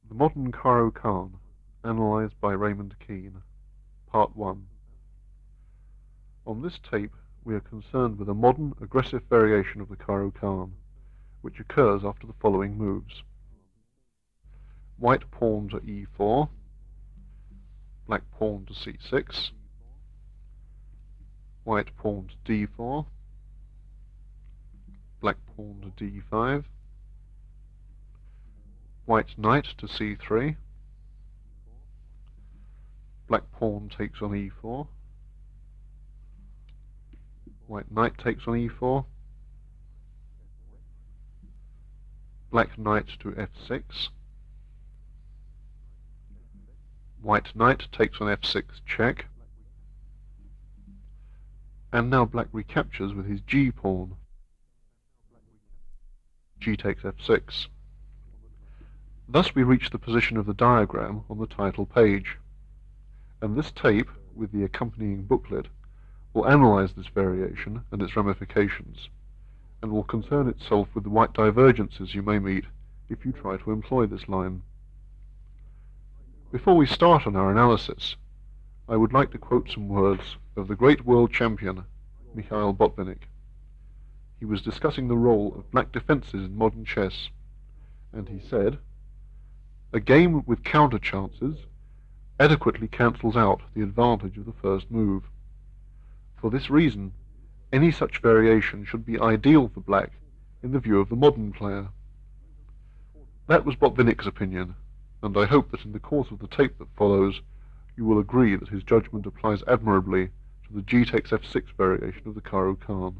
The Modern Caro-Kann, analysed by Raymond Keene, Part 1. On this tape we are concerned with a modern aggressive variation of the Caro-Kann, which occurs after the following moves. White pawn to e4, black pawn to c6, white pawn to d4, black pawn to d5, white knight to c3, black pawn takes on e4, white knight takes on e4, black knight to f6, white knight takes on f6 check, and now black recaptures with his g pawn. G takes f6. Thus we reach the position of the diagram on the title page, and this tape, with the accompanying booklet, will analyse this variation and its ramifications, and will concern itself with the white divergences you may meet if you try to employ this line. Before we start on our analysis, I would like to quote some words of the great world champion, Mikhail Botvinnik. He was discussing the role of black defences in modern chess, and he said, "A game with counter chances adequately cancels out the advantage of the first move. For this reason, any such variation should be ideal for black in the view of the modern player." That was Botvinnik's opinion, and I hope that in the course of the tape that follows you will agree that his judgment applies admirably to the g takes f6 variation of the Caro-Kann.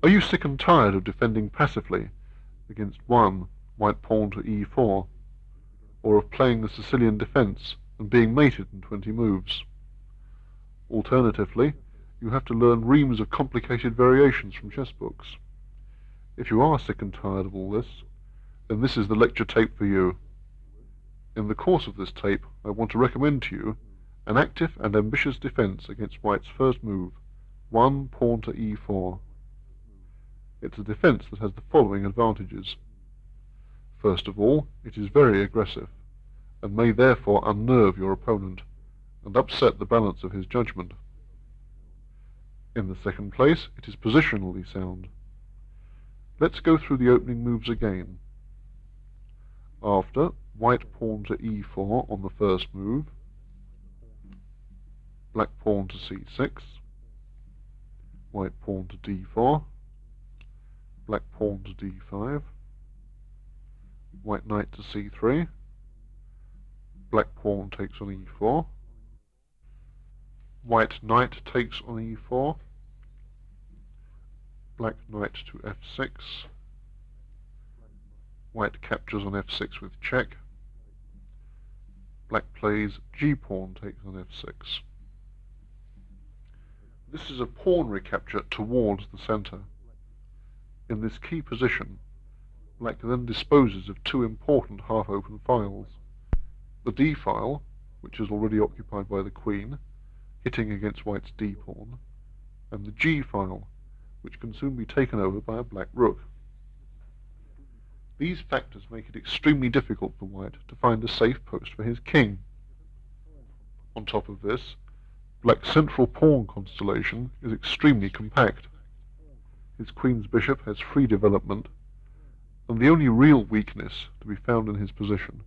Are you sick and tired of defending passively against one white pawn to e4, or of playing the Sicilian defence and being mated in 20 moves? Alternatively, you have to learn reams of complicated variations from chess books. If you are sick and tired of all this, then this is the lecture tape for you. In the course of this tape, I want to recommend to you an active and ambitious defence against white's first move, one pawn to e4. It's a defence that has the following advantages. First of all, it is very aggressive, and may therefore unnerve your opponent and upset the balance of his judgment. In the second place, it is positionally sound. Let's go through the opening moves again. After white pawn to e4 on the first move, black pawn to c6, white pawn to d4, black pawn to d5, white knight to c3, black pawn takes on e4, white knight takes on e4, black knight to f6, white captures on f6 with check, black plays g pawn takes on f6. This is a pawn recapture towards the centre. In this key position, black then disposes of two important half-open files. The d file, which is already occupied by the queen, hitting against white's d pawn, and the g file, which can soon be taken over by a black rook. These factors make it extremely difficult for white to find a safe post for his king. On top of this, black's central pawn constellation is extremely compact. His queen's bishop has free development, and the only real weakness to be found in his position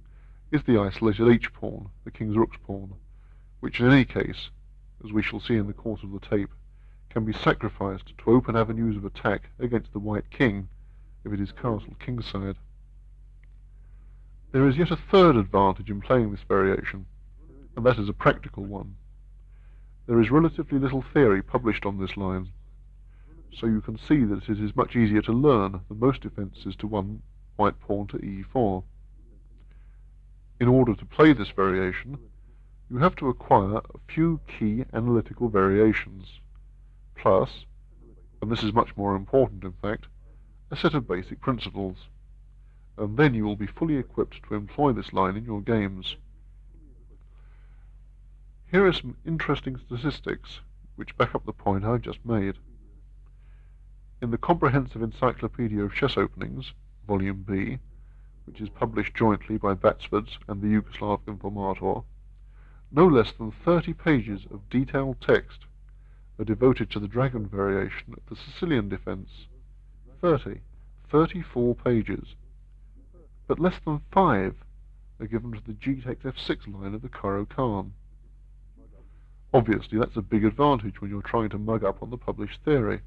is the isolated h-pawn, the king's rook's pawn, which in any case, as we shall see in the course of the tape, can be sacrificed to open avenues of attack against the white king if it is castle kingside. There is yet a third advantage in playing this variation, and that is a practical one. There is relatively little theory published on this line, so you can see that it is much easier to learn than most defences to one white pawn to e4. In order to play this variation, you have to acquire a few key analytical variations, plus, and this is much more important in fact, a set of basic principles, and then you will be fully equipped to employ this line in your games. Here are some interesting statistics which back up the point I've just made. In the Comprehensive Encyclopedia of Chess Openings, Volume B, which is published jointly by Batsford's and the Yugoslav Informator, no less than 30 pages of detailed text are devoted to the dragon variation of the Sicilian defence. 34 pages. But less than 5 are given to the Nxe4 line of the Caro-Kann. Obviously, that's a big advantage when you're trying to mug up on the published theory.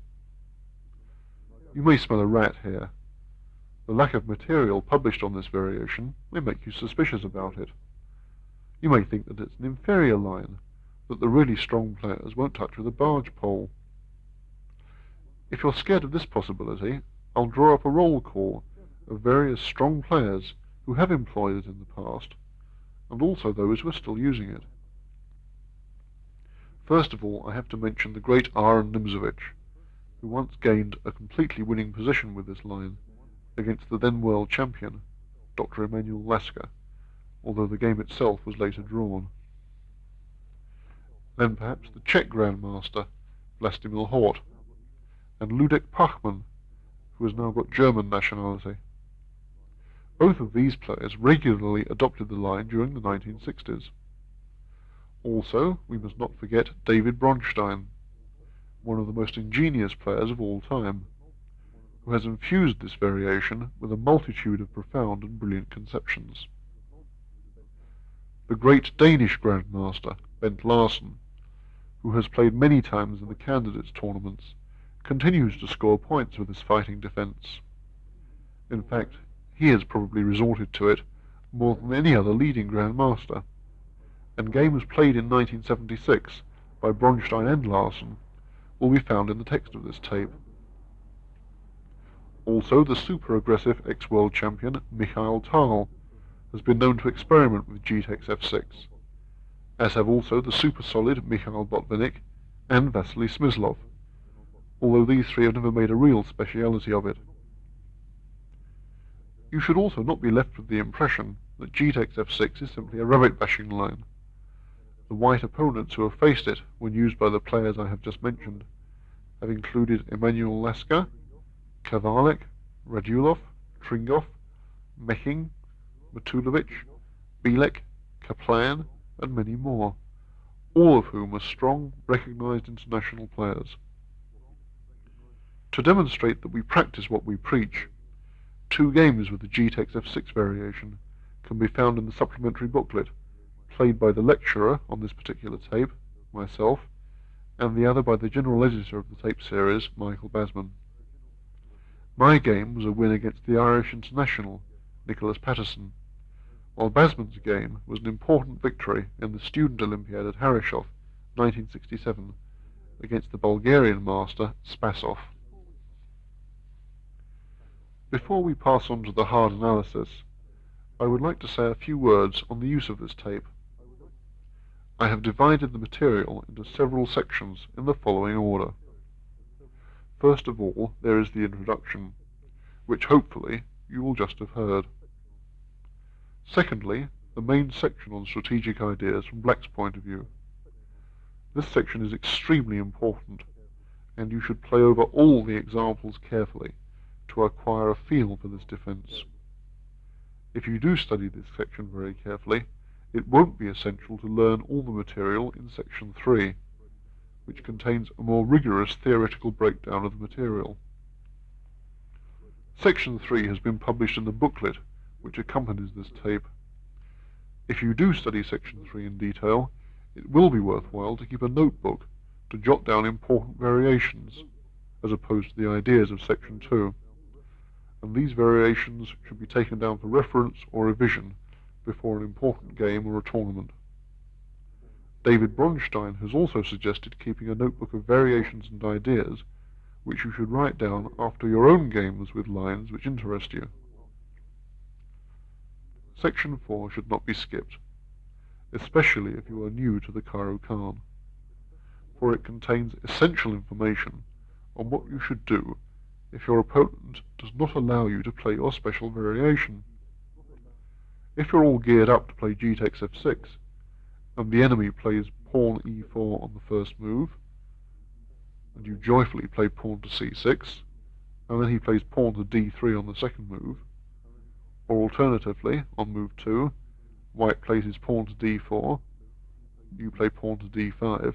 You may smell a rat here. The lack of material published on this variation may make you suspicious about it. You may think that it's an inferior line, that the really strong players won't touch with a barge pole. If you're scared of this possibility, I'll draw up a roll call of various strong players who have employed it in the past, and also those who are still using it. First of all, I have to mention the great Aaron Nxe4, who once gained a completely winning position with this line against the then world champion, Dr. Emanuel Lasker, although the game itself was later drawn. Then perhaps the Czech Grandmaster, Vlastimil Hort, and Ludek Pachman, who has now got German nationality. Both of these players regularly adopted the line during the 1960s. Also, we must not forget David Bronstein, one of the most ingenious players of all time, who has infused this variation with a multitude of profound and brilliant conceptions. The great Danish Grandmaster, Bent Larsen, who has played many times in the candidates tournaments, continues to score points with his fighting defence. In fact, he has probably resorted to it more than any other leading Grandmaster, and games played in 1976 by Bronstein and Larsen will be found in the text of this tape. Also, the super-aggressive ex-world champion Mikhail Tal has been known to experiment with Nxe4, as have also the super-solid Mikhail Botvinnik and Vasily Smyslov, although these three have never made a real speciality of it. You should also not be left with the impression that Nxe4 is simply a rabbit-bashing line. The white opponents who have faced it when used by the players I have just mentioned have included Emanuel Lasker, Kavalek, Radulov, Tringov, Meching, Matulovic, Bilek, Kaplan, and many more, all of whom are strong, recognized international players. To demonstrate that we practice what we preach, 2 games with the Nxe4 variation can be found in the supplementary booklet, played by the lecturer on this particular tape, myself, and the other by the general editor of the tape series, Michael Basman. My game was a win against the Irish international, Nicholas Patterson, while Basman's game was an important victory in the Student Olympiad at Harishov, 1967, against the Bulgarian master, Spasov. Before we pass on to the hard analysis, I would like to say a few words on the use of this tape. I have divided the material into several sections in the following order. First of all, there is the introduction, which hopefully you will just have heard. Secondly, the main section on strategic ideas from Black's point of view. This section is extremely important, and you should play over all the examples carefully to acquire a feel for this defence. If you do study this section very carefully, it won't be essential to learn all the material in Section 3, which contains a more rigorous theoretical breakdown of the material. Section 3 has been published in the booklet which accompanies this tape. If you do study Section 3 in detail, it will be worthwhile to keep a notebook to jot down important variations, as opposed to the ideas of Section 2, and these variations should be taken down for reference or revision before an important game or a tournament. David Bronstein has also suggested keeping a notebook of variations and ideas which you should write down after your own games with lines which interest you. Section 4 should not be skipped, especially if you are new to the Caro-Kann, for it contains essential information on what you should do if your opponent does not allow you to play your special variation. If you're all geared up to play Nxe4, and the enemy plays pawn e4 on the first move, and you joyfully play pawn to c6, and then he plays pawn to d3 on the second move, Or alternatively, on move 2, white plays his pawn to d4, you play pawn to d5,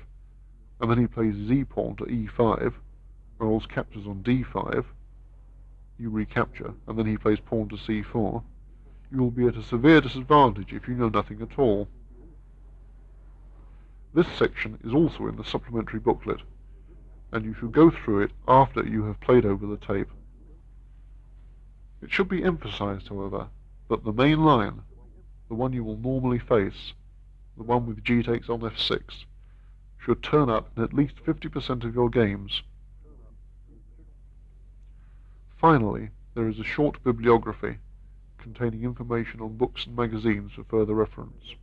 and then he plays his e-pawn to e5, rolls captures on d5, you recapture, and then he plays pawn to c4, you will be at a severe disadvantage if you know nothing at all. This section is also in the supplementary booklet, and you should go through it after you have played over the tape. It should be emphasized, however, that the main line, the one you will normally face, the one with g takes on f6, should turn up in at least 50% of your games. Finally, there is a short bibliography containing information on books and magazines for further reference.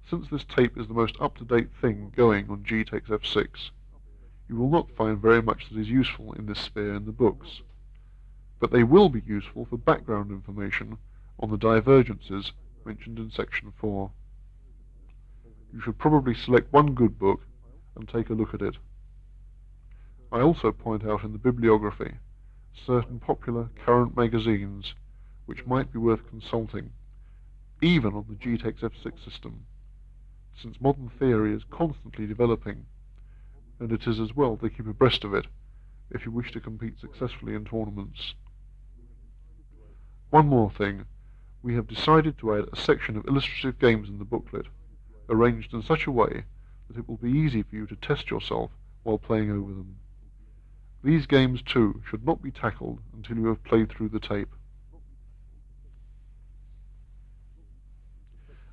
Since this tape is the most up-to-date thing going on g takes f6, you will not find very much that is useful in this sphere in the books, but they will be useful for background information on the divergences mentioned in section 4. You should probably select one good book and take a look at it. I also point out in the bibliography certain popular current magazines which might be worth consulting, even on the g takes f6 system, since modern theory is constantly developing, and it is as well to keep abreast of it if you wish to compete successfully in tournaments. One more thing, we have decided to add a section of illustrative games in the booklet, arranged in such a way that it will be easy for you to test yourself while playing over them. These games too should not be tackled until you have played through the tape.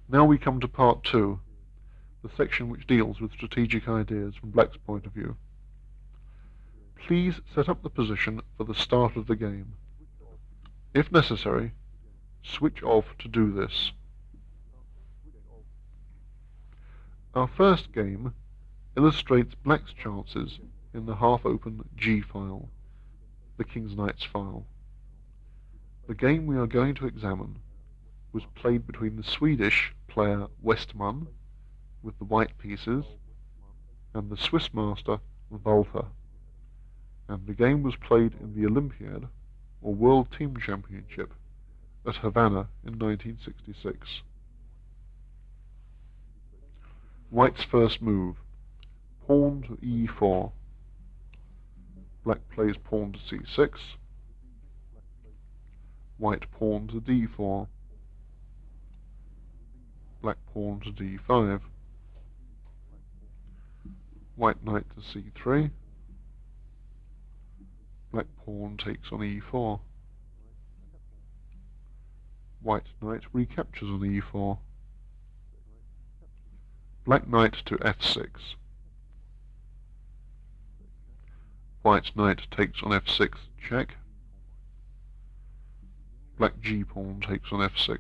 Now we come to part 2, the section which deals with strategic ideas from Black's point of view. Please set up the position for the start of the game. If necessary, switch off to do this. Our first game illustrates Black's chances in the half-open G file, the King's Knights file. The game we are going to examine was played between the Swedish player Westman, with the white pieces, and the Swiss master Walter, and the game was played in the Olympiad, or World Team Championship, at Havana in 1966. White's first move, pawn to e4. Black plays pawn to c6. White pawn to d4. Black pawn to d5. White knight to c3. Black pawn takes on e4. White knight recaptures on e4. Black knight to f6. White knight takes on f6, check. Black g-pawn takes on f6.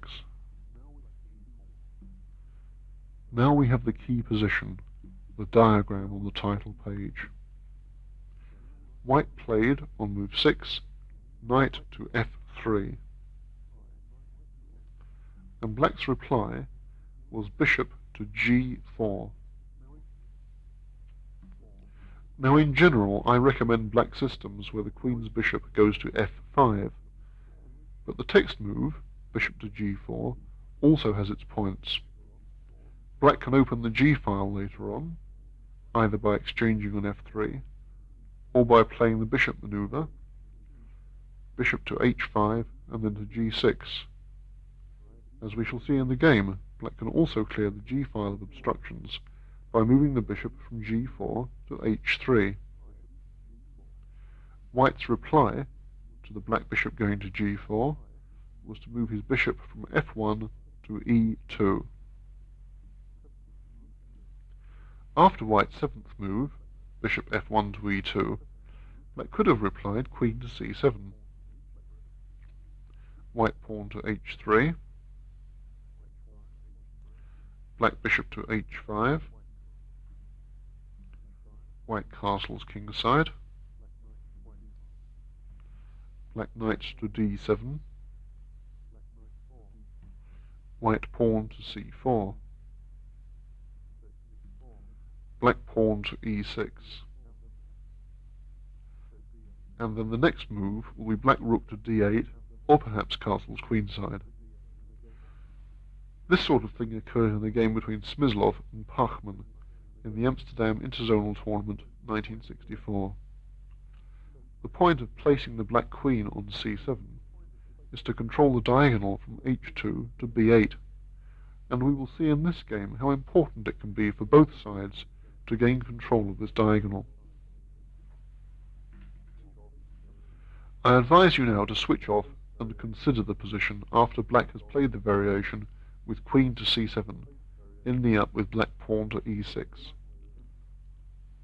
Now we have the key position, the diagram on the title page. White played on move 6, knight to f3. And Black's reply was bishop to g4. Now in general I recommend Black systems where the Queen's bishop goes to f5, but the text move, bishop to g4, also has its points. Black can open the g file later on, either by exchanging on f3, or by playing the bishop maneuver, bishop to h5 and then to g6. As we shall see in the game, Black can also clear the g file of obstructions by moving the bishop from g4 to h3. White's reply to the black bishop going to g4 was to move his bishop from f1 to e2. After White's seventh move, bishop f1 to e2, Black could have replied queen to c7. White pawn to h3. Black bishop to h5. White castles kingside. Black knight to d7. White pawn to c4. Black pawn to e6. And then the next move will be black rook to d8, or perhaps castle's queenside. This sort of thing occurred in a game between Smyslov and Pachman in the Amsterdam Interzonal Tournament 1964. The point of placing the black queen on c7 is to control the diagonal from h2 to b8, and we will see in this game how important it can be for both sides to gain control of this diagonal. I advise you now to switch off and consider the position after black has played the variation with queen to c7, ending up with black pawn to e6.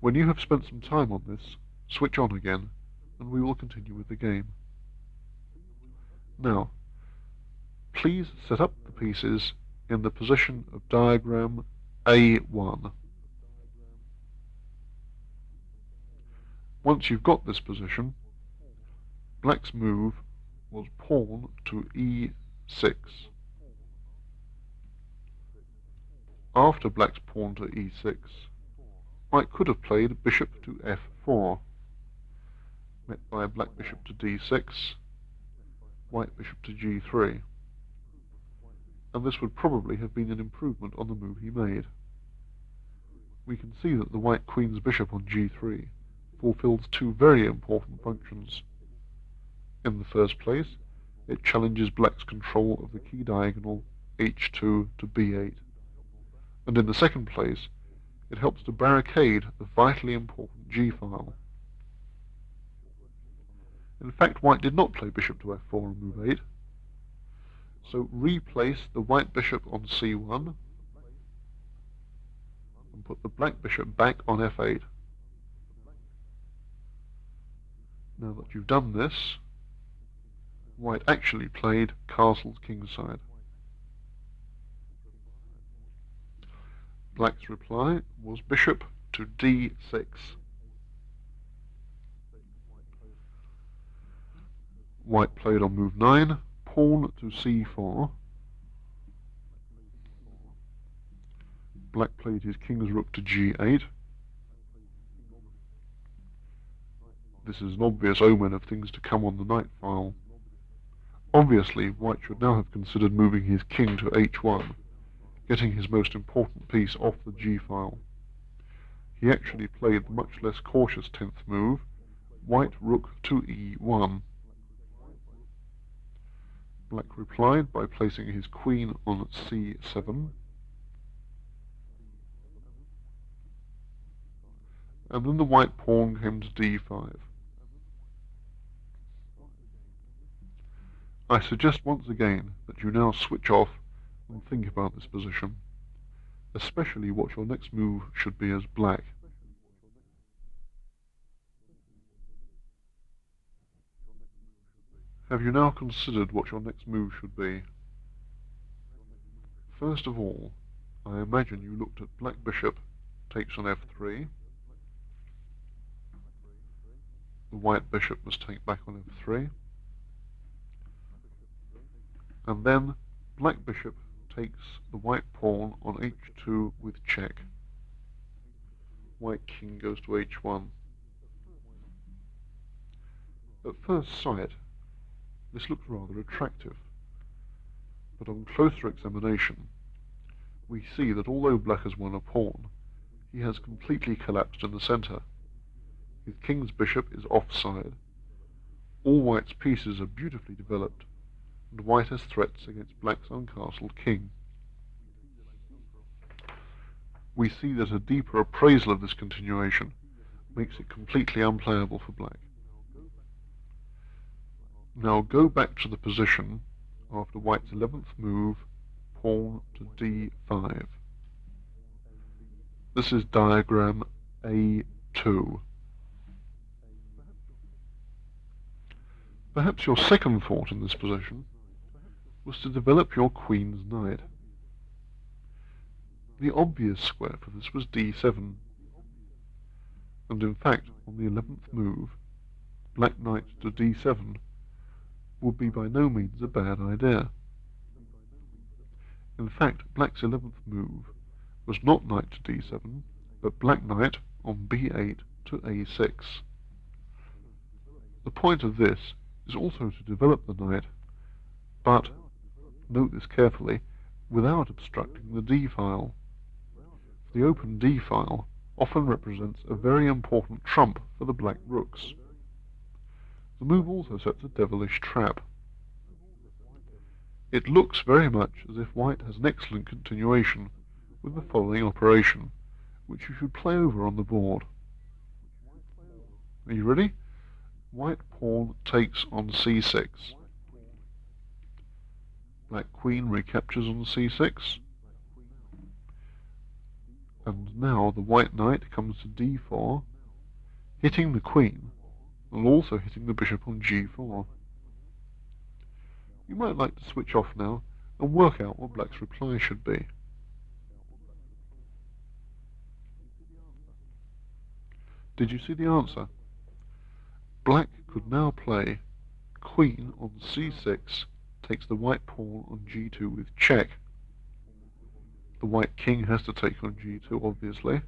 When you have spent some time on this, switch on again, and we will continue with the game. Now, please set up the pieces in the position of diagram A1. Once you've got this position, black's move was pawn to e6. After black's pawn to e6, white could have played bishop to f4, met by black bishop to d6, white bishop to g3, and this would probably have been an improvement on the move he made. We can see that the white queen's bishop on g3 fulfills two very important functions. In the first place, it challenges black's control of the key diagonal h2 to b8, and in the second place, it helps to barricade the vitally important g-file. In fact, white did not play bishop to f4 on move 8, so replace the white bishop on c1 and put the black bishop back on f8. Now that you've done this, white actually played castle's kingside. Black's reply was bishop to d6. White played on move 9, pawn to c4. Black played his king's rook to g8. This is an obvious omen of things to come on the knight file. Obviously, white should now have considered moving his king to h1, getting his most important piece off the g-file. He actually played the much less cautious 10th move, white rook to e1. Black replied by placing his queen on c7, and then the white pawn came to d5. I suggest once again that you now switch off and think about this position, especially what your next move should be as black. Have you now considered what your next move should be? First of all, I imagine you looked at black bishop takes on f3, the white bishop must take back on f3, and then black bishop takes the white pawn on h2 with check. White king goes to h1. At first sight, this looks rather attractive, but on closer examination, we see that although black has won a pawn, he has completely collapsed in the centre. His king's bishop is offside. All white's pieces are beautifully developed, and white has threats against black's uncastled king. We see that a deeper appraisal of this continuation makes it completely unplayable for black. Now go back to the position after white's 11th move, pawn to d5. This is diagram A2. Perhaps your second thought in this position was to develop your queen's knight. The obvious square for this was d7, and in fact, on the 11th move, black knight to d7 would be by no means a bad idea. In fact, black's 11th move was not knight to d7, but black knight on b8 to a6. The point of this is also to develop the knight but, note this carefully, without obstructing the D file. The open D file often represents a very important trump for the black rooks. The move also sets a devilish trap. It looks very much as if white has an excellent continuation with the following operation, which you should play over on the board. Are you ready? White pawn takes on c6. Black queen recaptures on c6. And now the white knight comes to d4, hitting the queen, and also hitting the bishop on g4. You might like to switch off now and work out what black's reply should be. Did you see the answer? Black could now play queen on c6 takes the white pawn on g2 with check. The white king has to take on g2, obviously,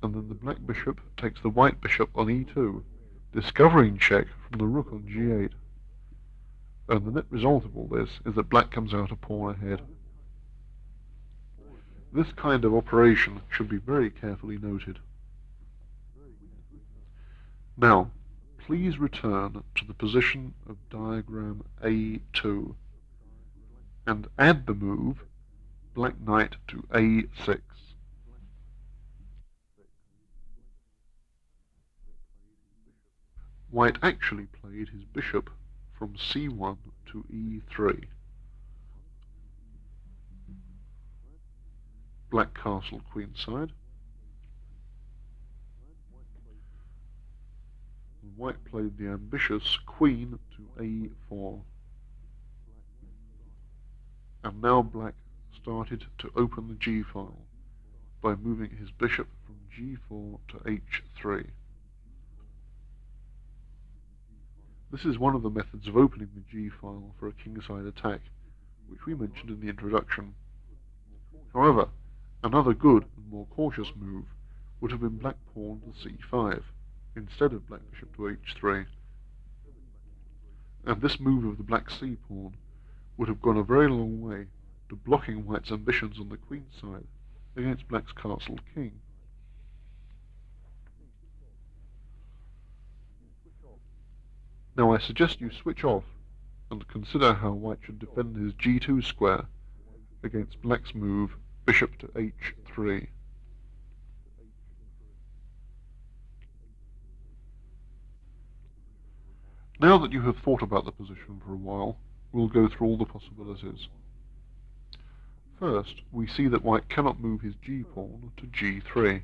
and then the black bishop takes the white bishop on e2, discovering check from the rook on g8. And the net result of all this is that black comes out a pawn ahead. This kind of operation should be very carefully noted. Now, please return to the position of diagram A2 and add the move black knight to A6. White actually played his bishop from C1 to E3. Black castle queenside. White played the ambitious queen to A4. And now black started to open the G file by moving his bishop from G4 to H3. This is one of the methods of opening the G file for a kingside attack, which we mentioned in the introduction. However, another good and more cautious move would have been black pawn to C5, instead of black bishop to H3. And this move of the black C pawn would have gone a very long way to blocking white's ambitions on the queen side against black's castle king. Now I suggest you switch off and consider how white should defend his G2 square against black's move bishop to H3. Now that you have thought about the position for a while, we'll go through all the possibilities. First, we see that white cannot move his g-pawn to g3.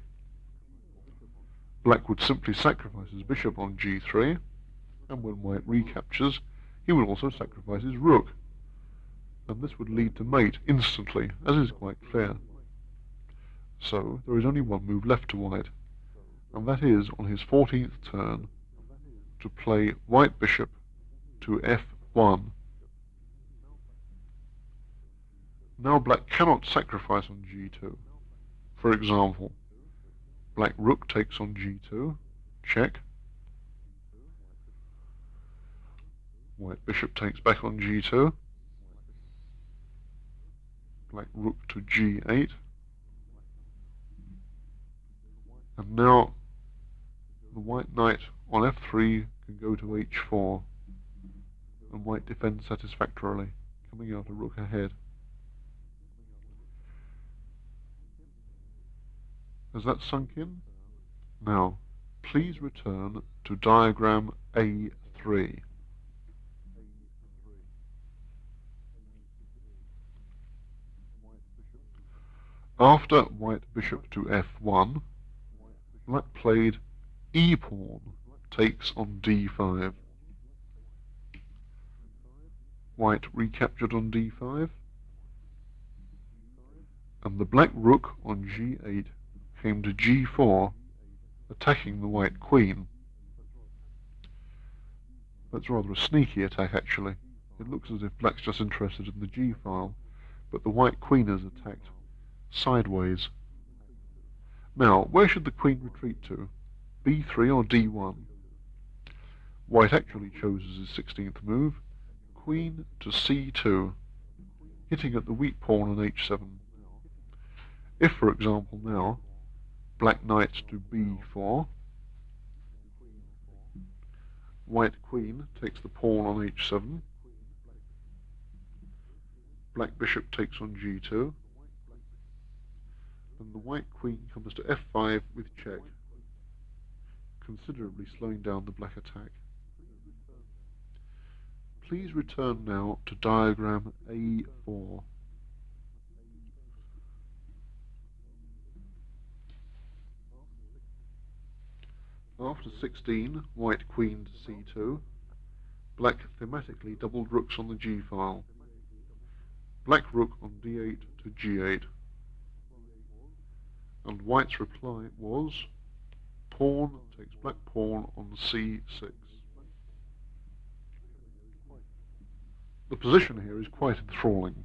Black would simply sacrifice his bishop on g3, and when white recaptures, he will also sacrifice his rook, and this would lead to mate instantly, as is quite clear. So, there is only one move left to white, and that is, on his 14th turn, to play white bishop to f1. Now black cannot sacrifice on g2. For example, black rook takes on g2, check. White bishop takes back on g2. Black rook to g8. And now the white knight on f3 can go to h4, and white defends satisfactorily, coming out a rook ahead. Has that sunk in? Now, please return to diagram A3. After white bishop to f1, black played e-pawn takes on d5. White recaptured on d5, and the black rook on g8 came to g4, attacking the white queen. That's rather a sneaky attack, actually. It looks as if black's just interested in the g file, but the white queen is attacked sideways. Now, where should the queen retreat to? b3 or d1? White actually chose as his 16th move queen to c2, hitting at the weak pawn on h7. If, for example, now, black knight to b4, white queen takes the pawn on h7, black bishop takes on g2, and the white queen comes to f5 with check, considerably slowing down the black attack. Please return now to diagram A4. After 16, white queen to c2, black thematically doubled rooks on the g-file. Black rook on d8 to g8. And white's reply was pawn takes black pawn on c6. The position here is quite enthralling.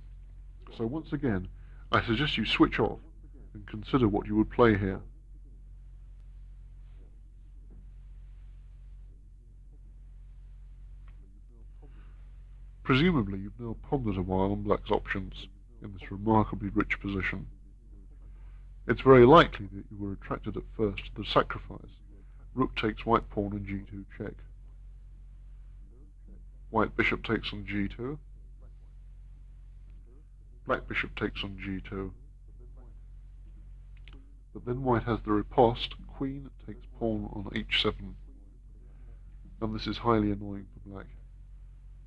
So once again, I suggest you switch off and consider what you would play here. Presumably you've now pondered a while on black's options in this remarkably rich position. It's very likely that you were attracted at first to the sacrifice. Rook takes white pawn on g2 check. White bishop takes on g2. Black bishop takes on g2. But then white has the riposte, queen takes pawn on h7. And this is highly annoying for black.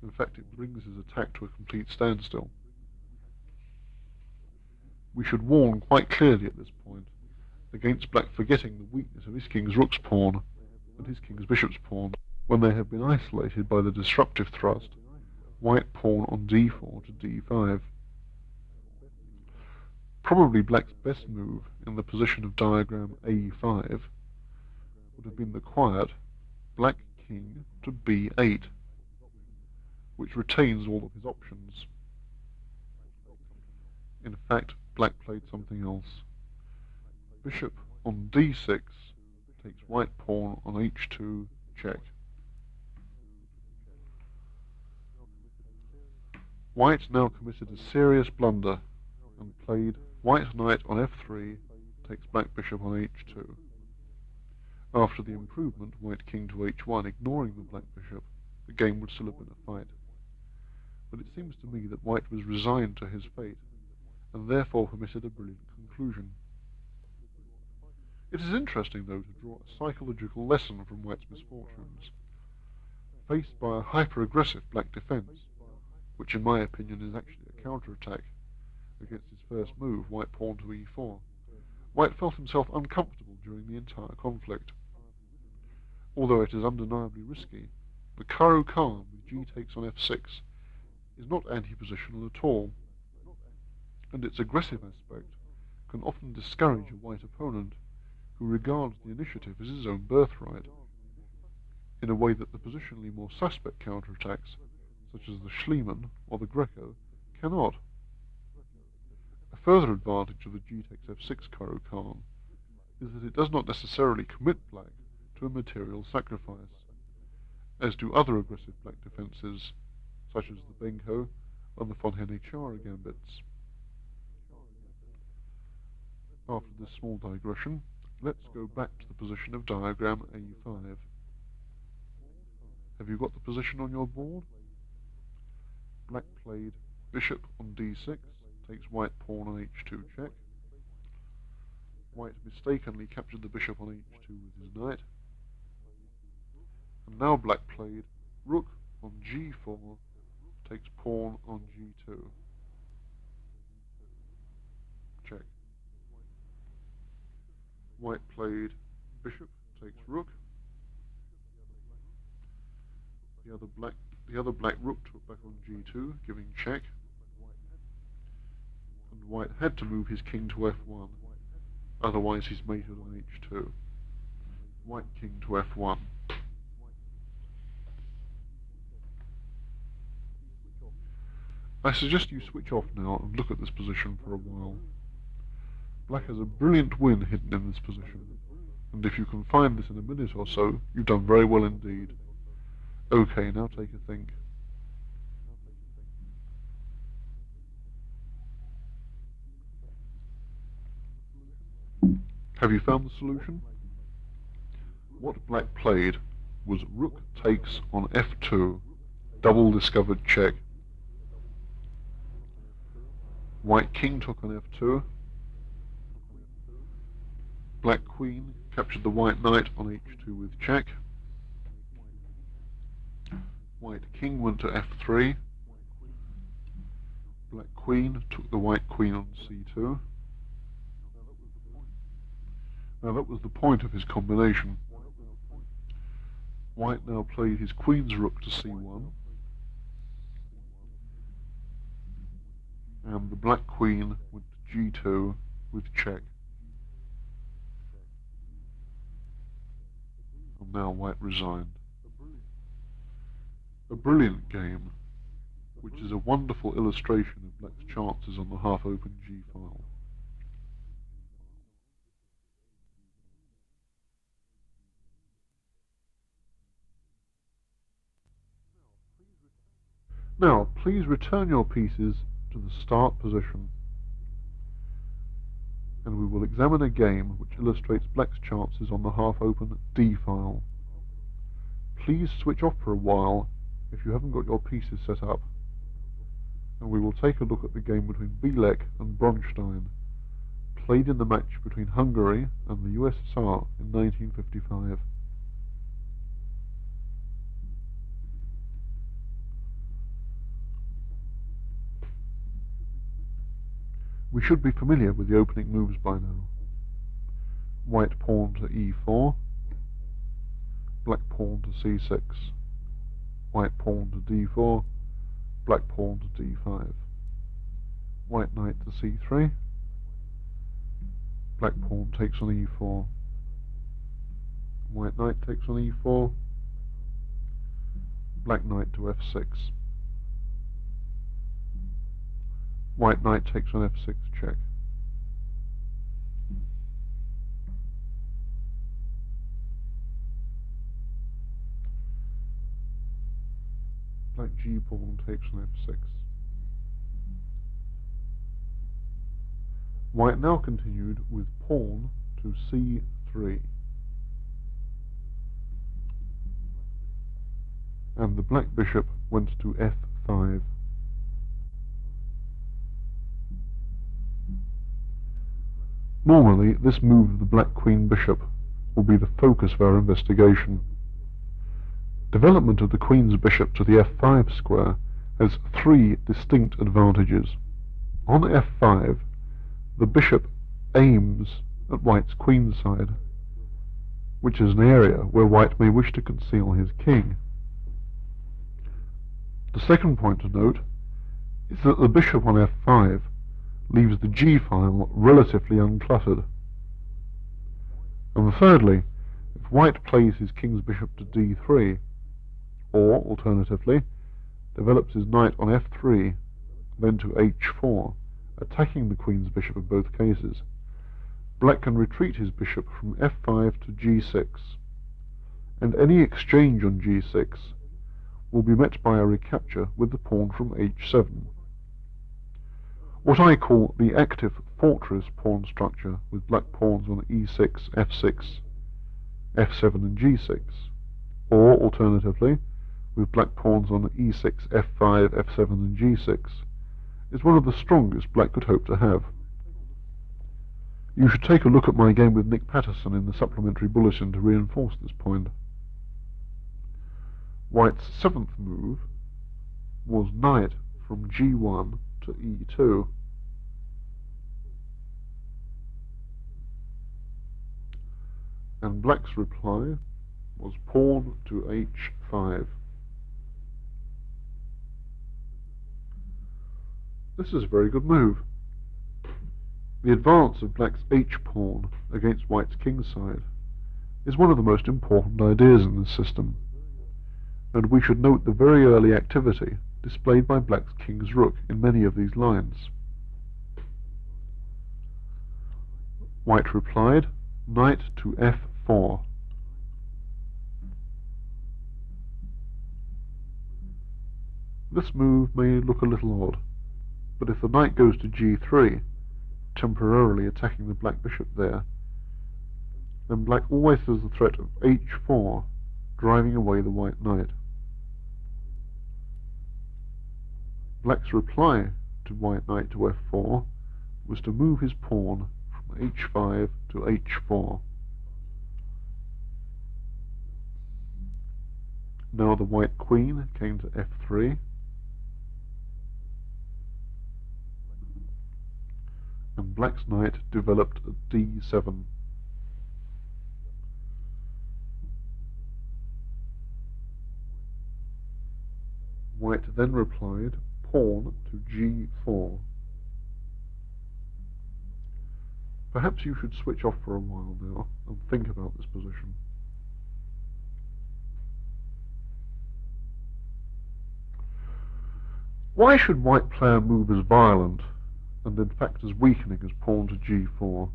In fact, it brings his attack to a complete standstill. We should warn quite clearly at this point against black forgetting the weakness of his king's rook's pawn and his king's bishop's pawn when they have been isolated by the disruptive thrust, white pawn on d4 to d5. Probably black's best move in the position of diagram A5 would have been the quiet black king to b8, which retains all of his options. In fact, black played something else. Bishop on d6 takes white pawn on h2 check. White now committed a serious blunder and played white knight on f3 takes black bishop on h2. After the improvement, white king to h1, ignoring the black bishop, the game would still have been a fight. But it seems to me that white was resigned to his fate, and therefore permitted a brilliant conclusion. It is interesting, though, to draw a psychological lesson from white's misfortunes. Faced by a hyper-aggressive black defence, which in my opinion is actually a counter-attack against his first move, white pawn to e4, white felt himself uncomfortable during the entire conflict. Although it is undeniably risky, the Caro-Kann with g takes on f6 is not anti-positional at all, and its aggressive aspect can often discourage a white opponent who regards the initiative as his own birthright, in a way that the positionally more suspect counterattacks, such as the Schliemann or the Greco, cannot. A further advantage of the g takes f6 Caro-Kann is that it does not necessarily commit black to a material sacrifice, as do other aggressive black defences, such as the Benko and the von Nxe4 gambits. After this small digression, let's go back to the position of diagram A5. Have you got the position on your board? Black played bishop on d6, takes white pawn on h2 check. White mistakenly captured the bishop on h2 with his knight. And now black played rook on g4, takes pawn on g2. Check. White played bishop, takes rook. The other black rook took back on g2, giving check. And white had to move his king to f1, otherwise he's mated on h2. White king to f1. I suggest you switch off now and look at this position for a while. Black has a brilliant win hidden in this position, and if you can find this in a minute or so, you've done very well indeed. Okay, now take a think. Have you found the solution? What black played was rook takes on f2, double discovered check. White king took on f2. Black queen captured the white knight on h2 with check. White king went to f3. Black queen took the white queen on c2. Now that was the point of his combination. White now played his queen's rook to c1, and the black queen went to g2 with check. And now white resigned. A brilliant game, which is a wonderful illustration of black's chances on the half-open g-file. Now, please return your pieces to the start position, and we will examine a game which illustrates black's chances on the half-open d-file. Please switch off for a while if you haven't got your pieces set up, and we will take a look at the game between Bielek and Bronstein, played in the match between Hungary and the USSR in 1955. We should be familiar with the opening moves by now. White pawn to e4, black pawn to c6, white pawn to d4, black pawn to d5, white knight to c3, black pawn takes on e4, white knight takes on e4, black knight to f6, white knight takes on f6 check. Black g-pawn takes on f6. White now continued with pawn to c3. And the black bishop went to f5. Normally, this move of the black queen bishop will be the focus of our investigation. Development of the queen's bishop to the f5 square has three distinct advantages. On f5, the bishop aims at white's queen side, which is an area where white may wish to conceal his king. The second point to note is that the bishop on f5 leaves the g-file relatively uncluttered. And thirdly, if white plays his king's bishop to d3, or, alternatively, develops his knight on f3, then to h4, attacking the queen's bishop in both cases, black can retreat his bishop from f5 to g6, and any exchange on g6 will be met by a recapture with the pawn from h7. What I call the active fortress pawn structure, with black pawns on e6, f6, f7 and g6, or, alternatively, with black pawns on e6, f5, f7 and g6, is one of the strongest black could hope to have. You should take a look at my game with Nick Patterson in the supplementary bulletin to reinforce this point. White's seventh move was knight from g1 to e2. And black's reply was pawn to h5. This is a very good move. The advance of black's h-pawn against white's king side is one of the most important ideas in this system, and we should note the very early activity displayed by black's king's rook in many of these lines. White replied, knight to f4. This move may look a little odd, but if the knight goes to g3, temporarily attacking the black bishop there, then black always has the threat of h4, driving away the white knight. Black's reply to white knight to f4 was to move his pawn from h5 to h4. Now the white queen came to f3, and black's knight developed at d7. White then replied pawn to g4. Perhaps you should switch off for a while now and think about this position. Why should white player move as violent, and in fact as weakening as pawn to g4?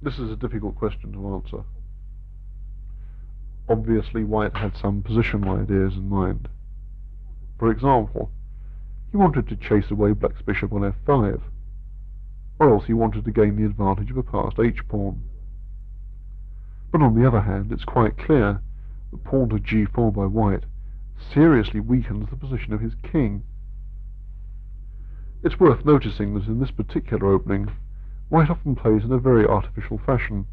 This is a difficult question to answer. Obviously white had some positional ideas in mind. For example, he wanted to chase away black's bishop on f5, or else he wanted to gain the advantage of a passed h-pawn. But on the other hand, it's quite clear that pawn to g4 by white seriously weakens the position of his king. It's worth noticing that in this particular opening, white often plays in a very artificial fashion,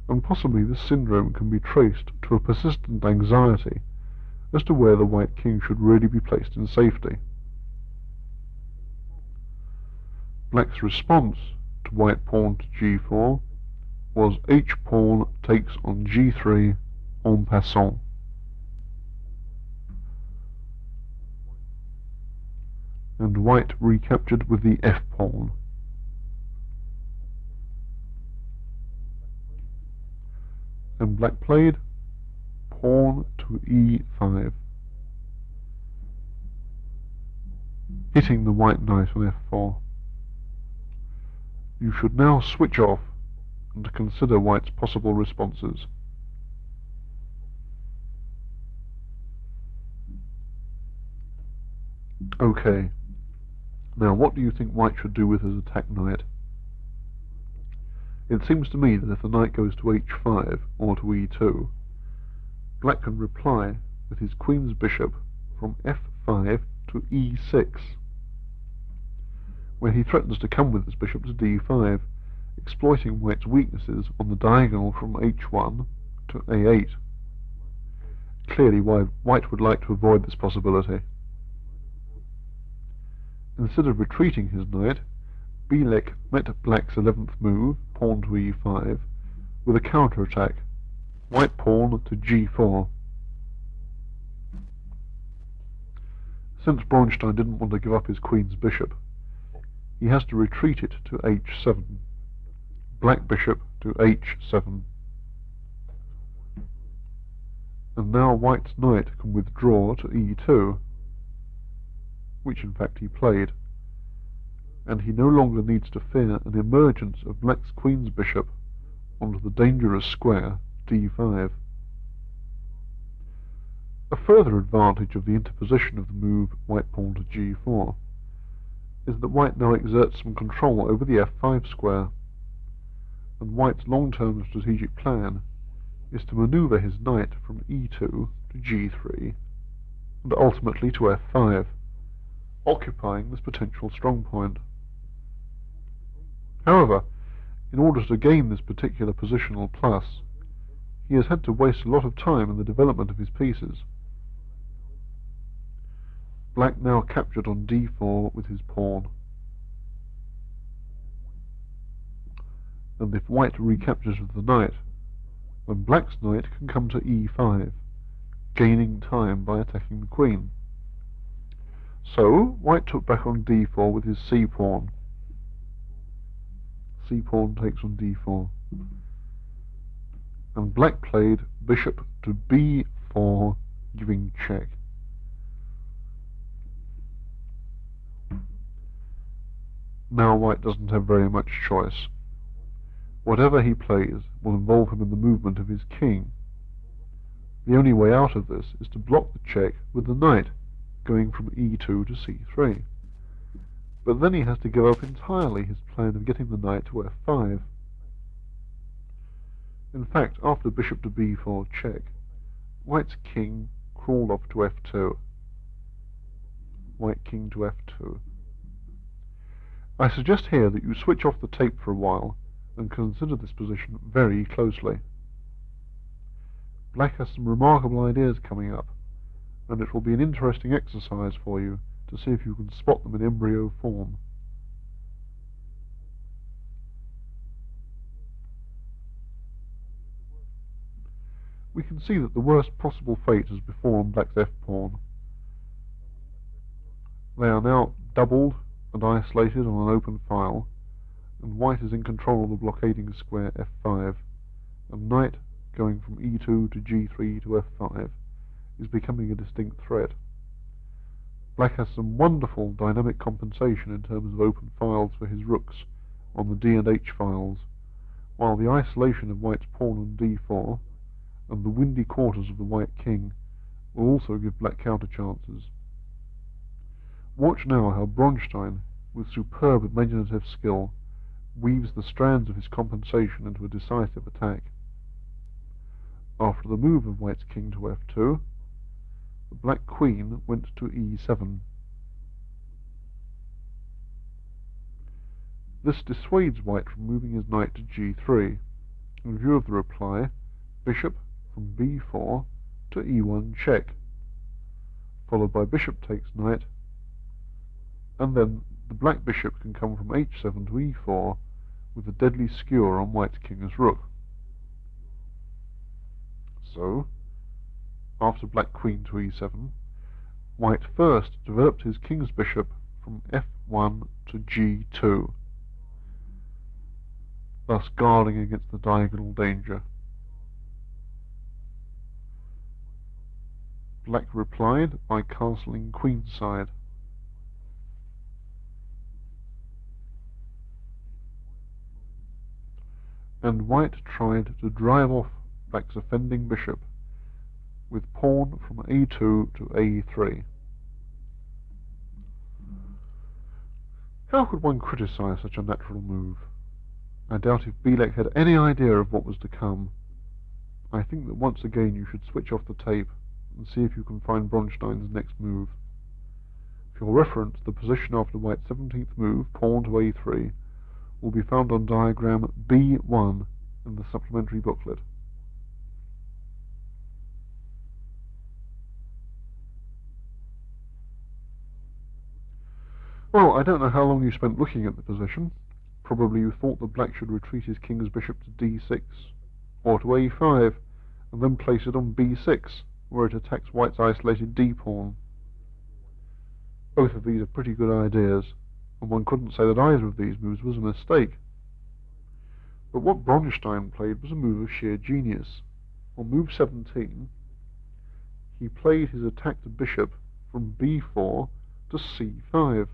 and possibly this syndrome can be traced to a persistent anxiety as to where the white king should really be placed in safety. Black's response to white pawn to g4 was h-pawn takes on g3 en passant. And white recaptured with the f-pawn. And black played pawn to e5, hitting the white knight on f4. You should now switch off and consider white's possible responses. Okay, now what do you think white should do with his attack knight? It seems to me that if the knight goes to h5 or to e2, black can reply with his queen's bishop from f5 to e6, where he threatens to come with his bishop to d5, exploiting white's weaknesses on the diagonal from h1 to a8. Clearly, white would like to avoid this possibility. Instead of retreating his knight, Bielek met black's 11th move, pawn to e5, with a counter-attack, white pawn to g4. Since Bronstein didn't want to give up his queen's bishop, he has to retreat it to h7, black bishop to h7. And now white's knight can withdraw to e2, which in fact he played, and he no longer needs to fear an emergence of black's queen's bishop onto the dangerous square d5. A further advantage of the interposition of the move white pawn to g4 is that white now exerts some control over the f5 square, and white's long-term strategic plan is to maneuver his knight from e2 to g3 and ultimately to f5, occupying this potential strong point. However, in order to gain this particular positional plus, he has had to waste a lot of time in the development of his pieces. Black now captured on d4 with his pawn, and if white recaptures with the knight, then black's knight can come to e5, gaining time by attacking the queen. So white took back on d4 with his c-pawn. C-pawn takes on d4. And black played bishop to b4, giving check. Now white doesn't have very much choice. Whatever he plays will involve him in the movement of his king. The only way out of this is to block the check with the knight, going from e2 to c3. But then he has to give up entirely his plan of getting the knight to f5. In fact, after bishop to b4 check, white's king crawled off to f2. White king to f2. I suggest here that you switch off the tape for a while and consider this position very closely. Black has some remarkable ideas coming up, and it will be an interesting exercise for you to see if you can spot them in embryo form. We can see that the worst possible fate has befallen black's f-pawn. They are now doubled and isolated on an open file, and white is in control of the blockading square f5, and knight going from e2 to g3 to f5 is becoming a distinct threat. Black has some wonderful dynamic compensation in terms of open files for his rooks on the d and h files, while the isolation of white's pawn on d4 and the windy quarters of the white king will also give black counter chances. Watch now how Bronstein, with superb imaginative skill, weaves the strands of his compensation into a decisive attack. After the move of white's king to f2, the black queen went to e7. This dissuades white from moving his knight to g3. In view of the reply, bishop from b4 to e1 check, followed by bishop takes knight, and then the black bishop can come from h7 to e4 with a deadly skewer on white's king as rook. So, after black queen to e7, white first developed his king's bishop from f1 to g2, thus guarding against the diagonal danger. Black replied by castling queenside. And white tried to drive off black's offending bishop with pawn from a2 to a3. How could one criticize such a natural move? I doubt if Bielek had any idea of what was to come. I think that once again you should switch off the tape and see if you can find Bronstein's next move. For your reference, the position after white's 17th move, pawn to a3, will be found on diagram B1 in the supplementary booklet. Well, I don't know how long you spent looking at the position. Probably you thought that black should retreat his king's bishop to d6, or to a5, and then place it on b6, where it attacks white's isolated d-pawn. Both of these are pretty good ideas, and one couldn't say that either of these moves was a mistake. But what Bronstein played was a move of sheer genius. On move 17, he played his attacked bishop from b4 to c5.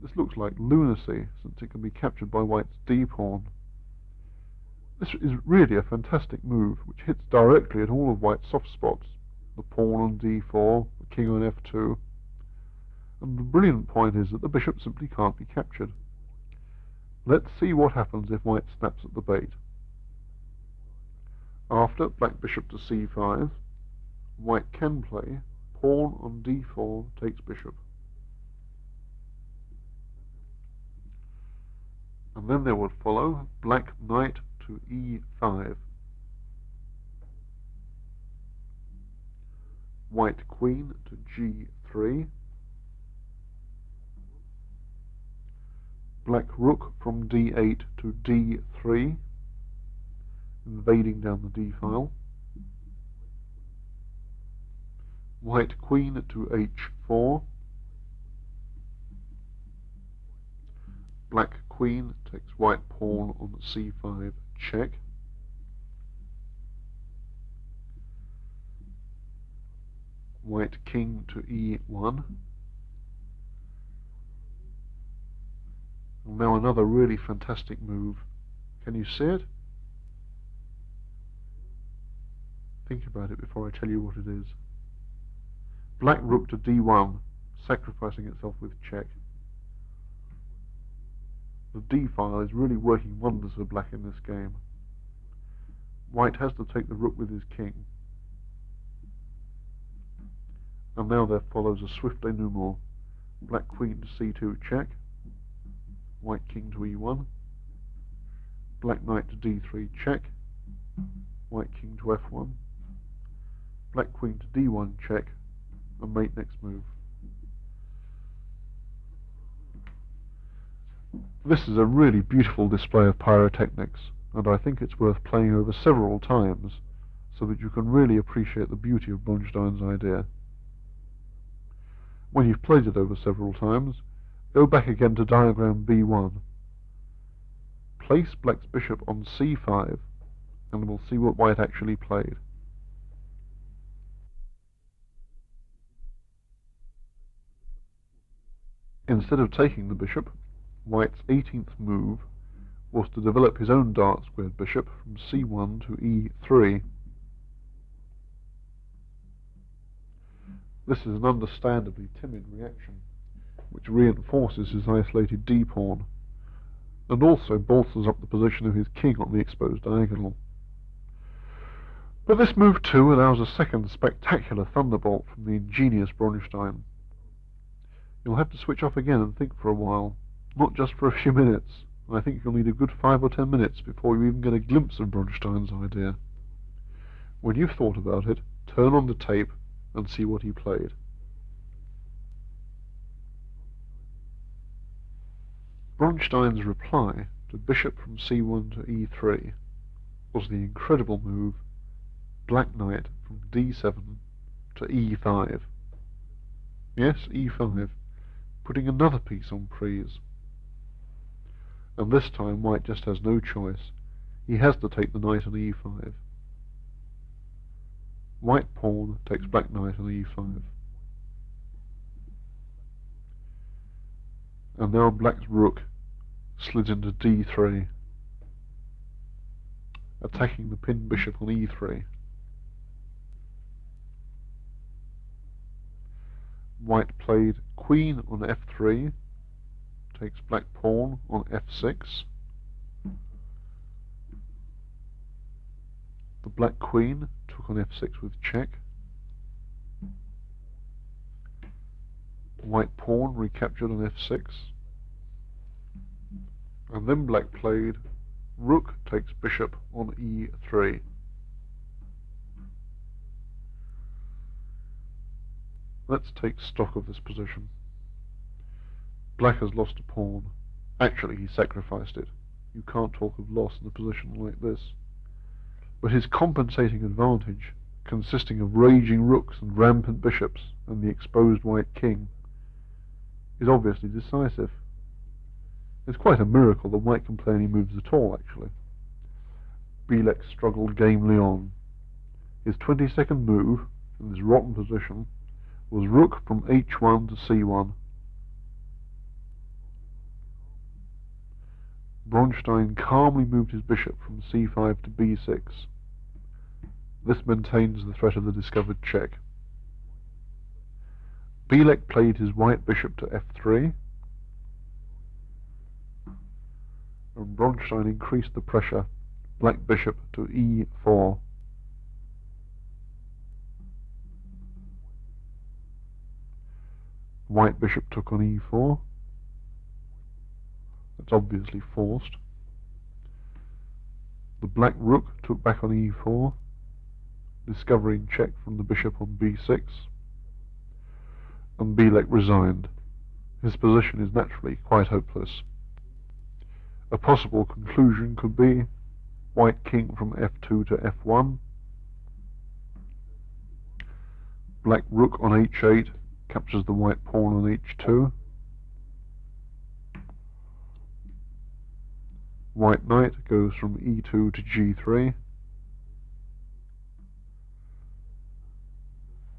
This looks like lunacy, since it can be captured by white's d-pawn. This is really a fantastic move, which hits directly at all of white's soft spots, the pawn on d4, the king on f2, and the brilliant point is that the bishop simply can't be captured. Let's see what happens if white snaps at the bait. After black bishop to c5, white can play pawn on d4 takes bishop. And then there would follow black knight to e5, white queen to g3, black rook from d8 to d3, invading down the d file, white queen to h4, black queen takes white pawn on c5 check, white king to e1, and now another really fantastic move. Can you see it? Think about it before I tell you what it is. Black rook to d1, sacrificing itself with check. The D file is really working wonders for black in this game. White has to take the rook with his king. And now there follows a swift denouement. Black queen to c2 check, white king to e1, black knight to d3 check, white king to f1, black queen to d1 check, and mate next move. This is a really beautiful display of pyrotechnics, and I think it's worth playing over several times so that you can really appreciate the beauty of Bronstein's idea. When you've played it over several times, go back again to diagram B1. Place black's bishop on C5, and we'll see what white actually played. Instead of taking the bishop, white's 18th move was to develop his own dark-squared bishop from C1 to E3. This is an understandably timid reaction, which reinforces his isolated d-pawn, and also bolsters up the position of his king on the exposed diagonal. But this move too allows a second spectacular thunderbolt from the ingenious Bronstein. You'll have to switch off again and think for a while, not just for a few minutes. I think you'll need a good 5 or 10 minutes before you even get a glimpse of Bronstein's idea. When you've thought about it, turn on the tape and see what he played. Bronstein's reply to bishop from c1 to e3 was the incredible move black knight from d7 to e5. Yes, e5, putting another piece on prise. And this time white just has no choice. He has to take the knight on e5. White pawn takes black knight on e5. And now black's rook slids into d3, attacking the pinned bishop on e3. White played queen on f3, takes black pawn on f6. The black queen took on f6 with check. White pawn recaptured on f6. And then black played rook takes bishop on e3. Let's take stock of this position. Black has lost a pawn. Actually, he sacrificed it. You can't talk of loss in a position like this. But his compensating advantage, consisting of raging rooks and rampant bishops and the exposed white king, is obviously decisive. It's quite a miracle that white can play any moves at all, actually. Bielek struggled gamely on. His 22nd move, in this rotten position, was rook from h1 to c1. Bronstein calmly moved his bishop from c5 to b6. This maintains the threat of the discovered check. Bielek played his white bishop to f3, and Bronstein increased the pressure, black bishop to e4. White bishop took on e4. That's obviously forced. The black rook took back on e4, discovering check from the bishop on b6, and Bielek resigned. His position is naturally quite hopeless. A possible conclusion could be white king from f2 to f1, black rook on h8 captures the white pawn on h2, white knight goes from e2 to g3,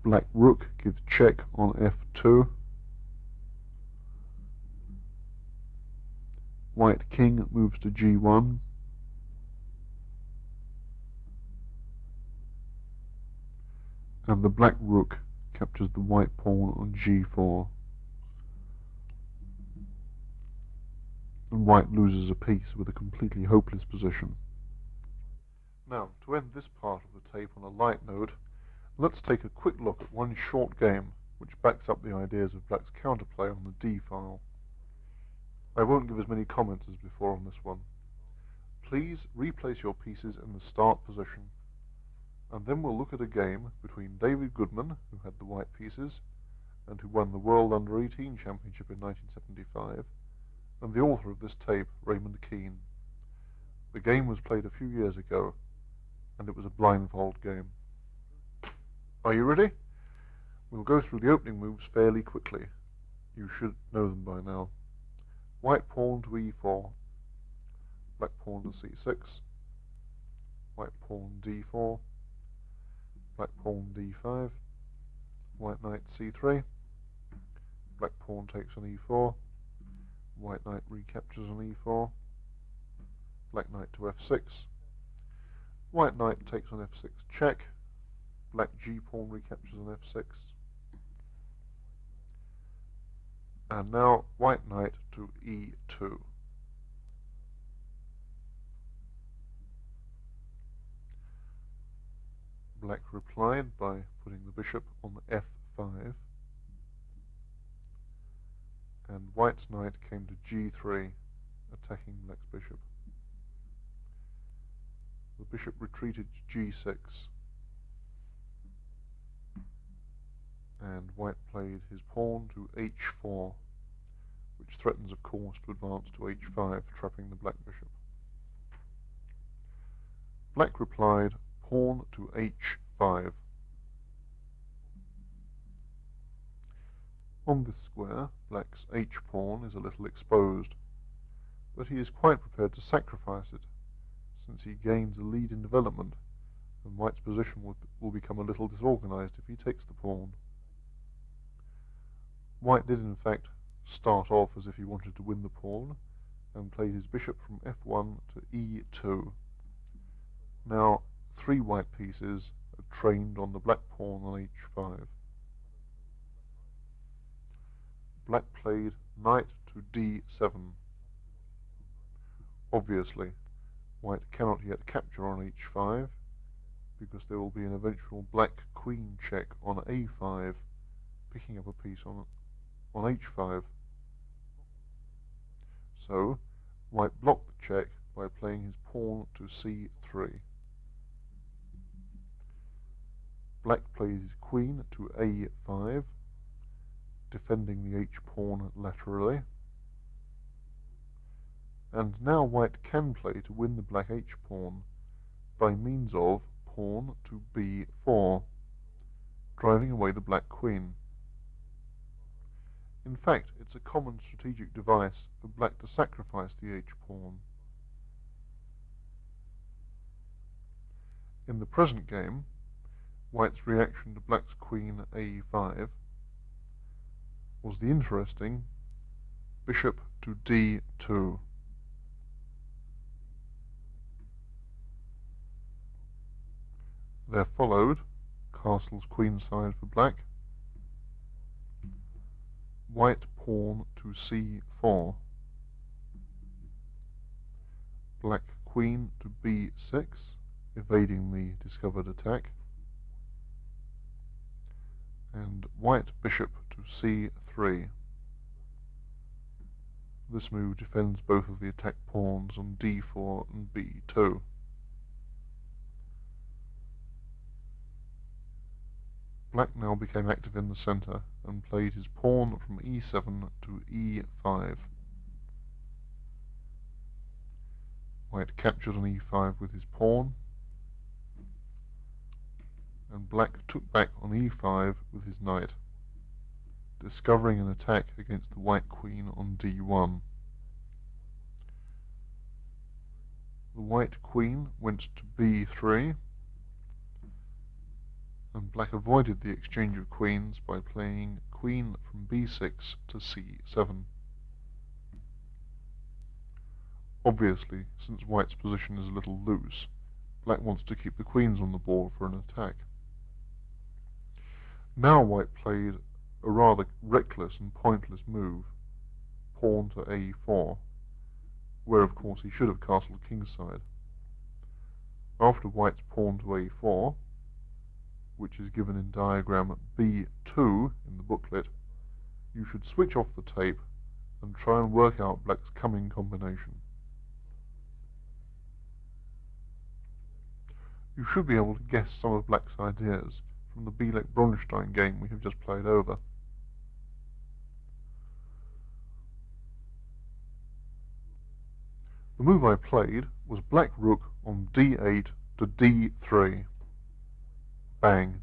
black rook gives check on f2, white king moves to g1, and the black rook captures the white pawn on g4. and white loses a piece with a completely hopeless position. Now, to end this part of the tape on a light note, let's take a quick look at one short game which backs up the ideas of black's counterplay on the D file. I won't give as many comments as before on this one. Please replace your pieces in the start position, and then we'll look at a game between David Goodman, who had the white pieces, and who won the World Under-18 Championship in 1975, and the author of this tape, Raymond Keene. The game was played a few years ago, and it was a blindfold game. Are you ready? We'll go through the opening moves fairly quickly. You should know them by now. White pawn to e4, black pawn to c6, white pawn d4, black pawn d5, white knight c3, black pawn takes on e4, white knight recaptures on e4, black knight to f6, white knight takes on f6 check, black g pawn recaptures on f6, and now white knight to e2. Black replied by putting the bishop on f5, and white's knight came to g3, attacking black's bishop. The bishop retreated to g6, and white played his pawn to h4, which threatens, of course, to advance to h5, trapping the black bishop. Black replied, pawn to h5. On this square, black's h-pawn is a little exposed, but he is quite prepared to sacrifice it, since he gains a lead in development, and white's position will become a little disorganized if he takes the pawn. White did, in fact, start off as if he wanted to win the pawn, and played his bishop from f1 to e2. Now, 3 white pieces are trained on the black pawn on h5. Black played knight to d7. Obviously, white cannot yet capture on h5, because there will be an eventual black-queen check on a5, picking up a piece on h5. So, white blocked the check by playing his pawn to c3. Black plays his queen to a5, defending the h-pawn laterally. And now white can play to win the black h-pawn by means of pawn to b4, driving away the black queen. In fact, it's a common strategic device for black to sacrifice the h-pawn. In the present game, white's reaction to black's queen a5 was the interesting bishop to d2. There followed castle's queenside for black, white pawn to c4, black queen to b6, evading the discovered attack, and white bishop to c3. This move defends both of the attacked pawns on d4 and b2. Black now became active in the center and played his pawn from e7 to e5. White captured on e5 with his pawn, and black took back on e5 with his knight, discovering an attack against the white queen on d1. The white queen went to b3, and black avoided the exchange of queens by playing queen from b6 to c7. Obviously, since white's position is a little loose, black wants to keep the queens on the board for an attack. Now white played a rather reckless and pointless move, pawn to a4, where of course he should have castled kingside. After white's pawn to a4, which is given in diagram B2 in the booklet, you should switch off the tape and try and work out black's coming combination. You should be able to guess some of black's ideas from the Bielek-Bronstein game we have just played over. The move I played was black rook on d8 to d3. Bang.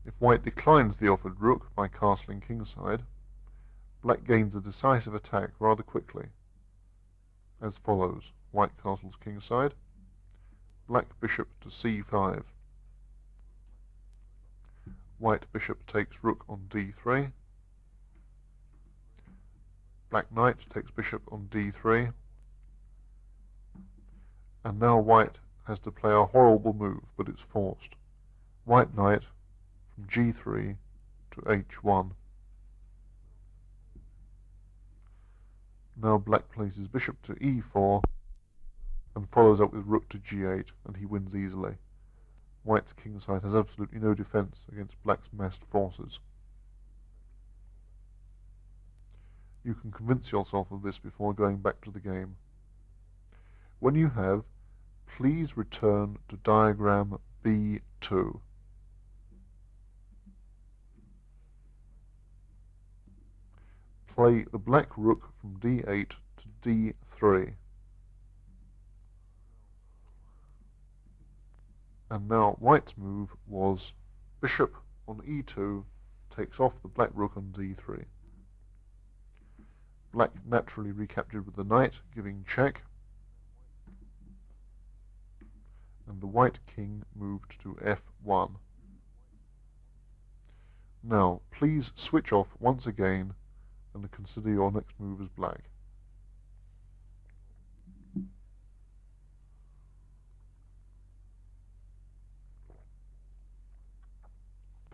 If white declines the offered rook by castling kingside, black gains a decisive attack rather quickly, as follows: white castles kingside, black bishop to c5, white bishop takes rook on d3, black knight takes bishop on d3, and now white has to play a horrible move, but it's forced. White knight from g3 to h1. Now black places bishop to e4 and follows up with rook to g8, and he wins easily. White's kingside has absolutely no defense against black's massed forces. You can convince yourself of this before going back to the game. When you have, please return to diagram B2. Play the black rook from d8 to d3. And now white's move was bishop on e2 takes off the black rook on d3. Black naturally recaptured with the knight, giving check, and the white king moved to f1. Now, please switch off once again and consider your next move as black.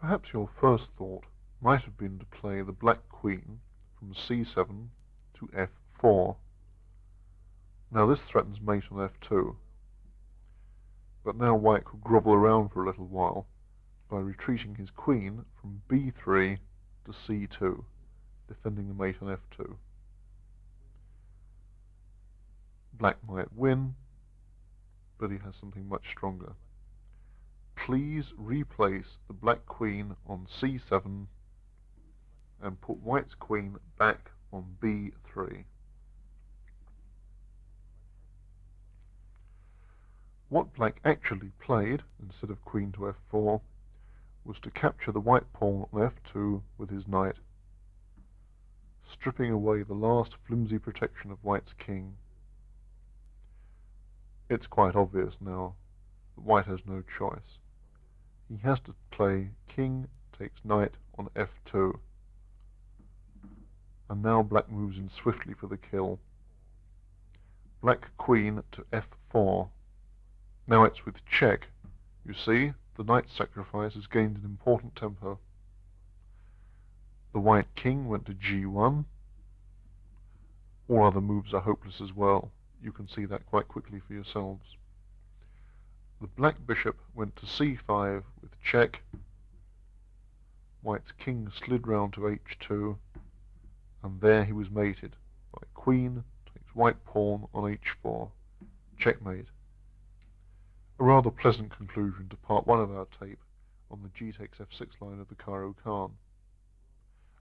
Perhaps your first thought might have been to play the black queen from c7 to f4. Now this threatens mate on f2, but now white could grovel around for a little while by retreating his queen from b3 to c2, defending the mate on f2. Black might win, but he has something much stronger. Please replace the black queen on c7 and put white's queen back on b3. What black actually played, instead of queen to f4, was to capture the white pawn on f2 with his knight, stripping away the last flimsy protection of white's king. It's quite obvious now that white has no choice. He has to play king takes knight on f2, and now black moves in swiftly for the kill. Black queen to f4. Now it's with check. You see, the knight sacrifice has gained an important tempo. The white king went to g1. All other moves are hopeless as well. You can see that quite quickly for yourselves. The black bishop went to c5 with check. White's king slid round to h2, and there he was mated by queen takes white pawn on h4. Checkmate. A rather pleasant conclusion to part 1 of our tape on the g takes f6 line of the Caro-Kann.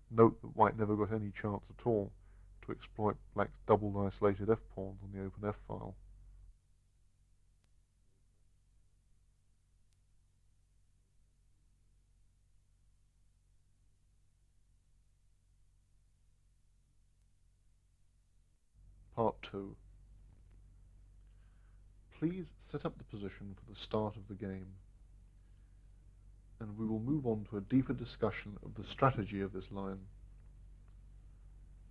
Note that white never got any chance at all to exploit black's double isolated f-pawns on the open f-file. Part 2. Please set up the position for the start of the game, and we will move on to a deeper discussion of the strategy of this line.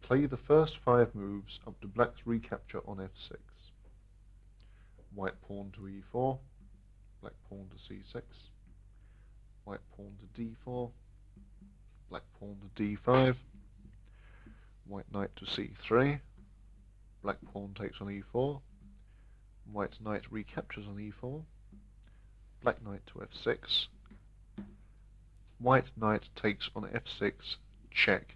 Play the first 5 moves up to black's recapture on f6. White pawn to e4, black pawn to c6, white pawn to d4, black pawn to d5, white knight to c3, black pawn takes on e4, white knight recaptures on e4, black knight to f6, white knight takes on f6, check.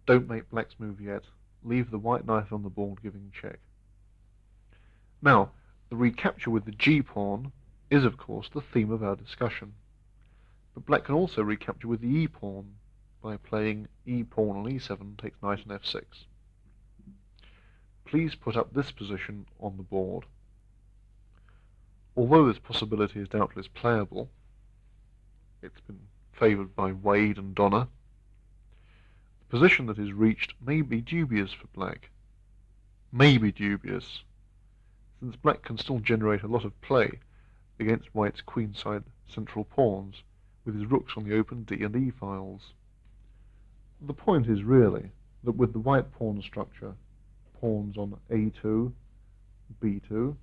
Don't make black's move yet. Leave the white knight on the board giving check. Now, the recapture with the g-pawn is of course the theme of our discussion, but black can also recapture with the e-pawn by playing e-pawn on e7 takes knight on f6. Please put up this position on the board. Although this possibility is doubtless playable, it's been favoured by Wade and Donner, the position that is reached may be dubious for black. May be dubious, since black can still generate a lot of play against white's queenside central pawns with his rooks on the open d and e files. The point is really that with the white pawn structure, pawns on a2, b2,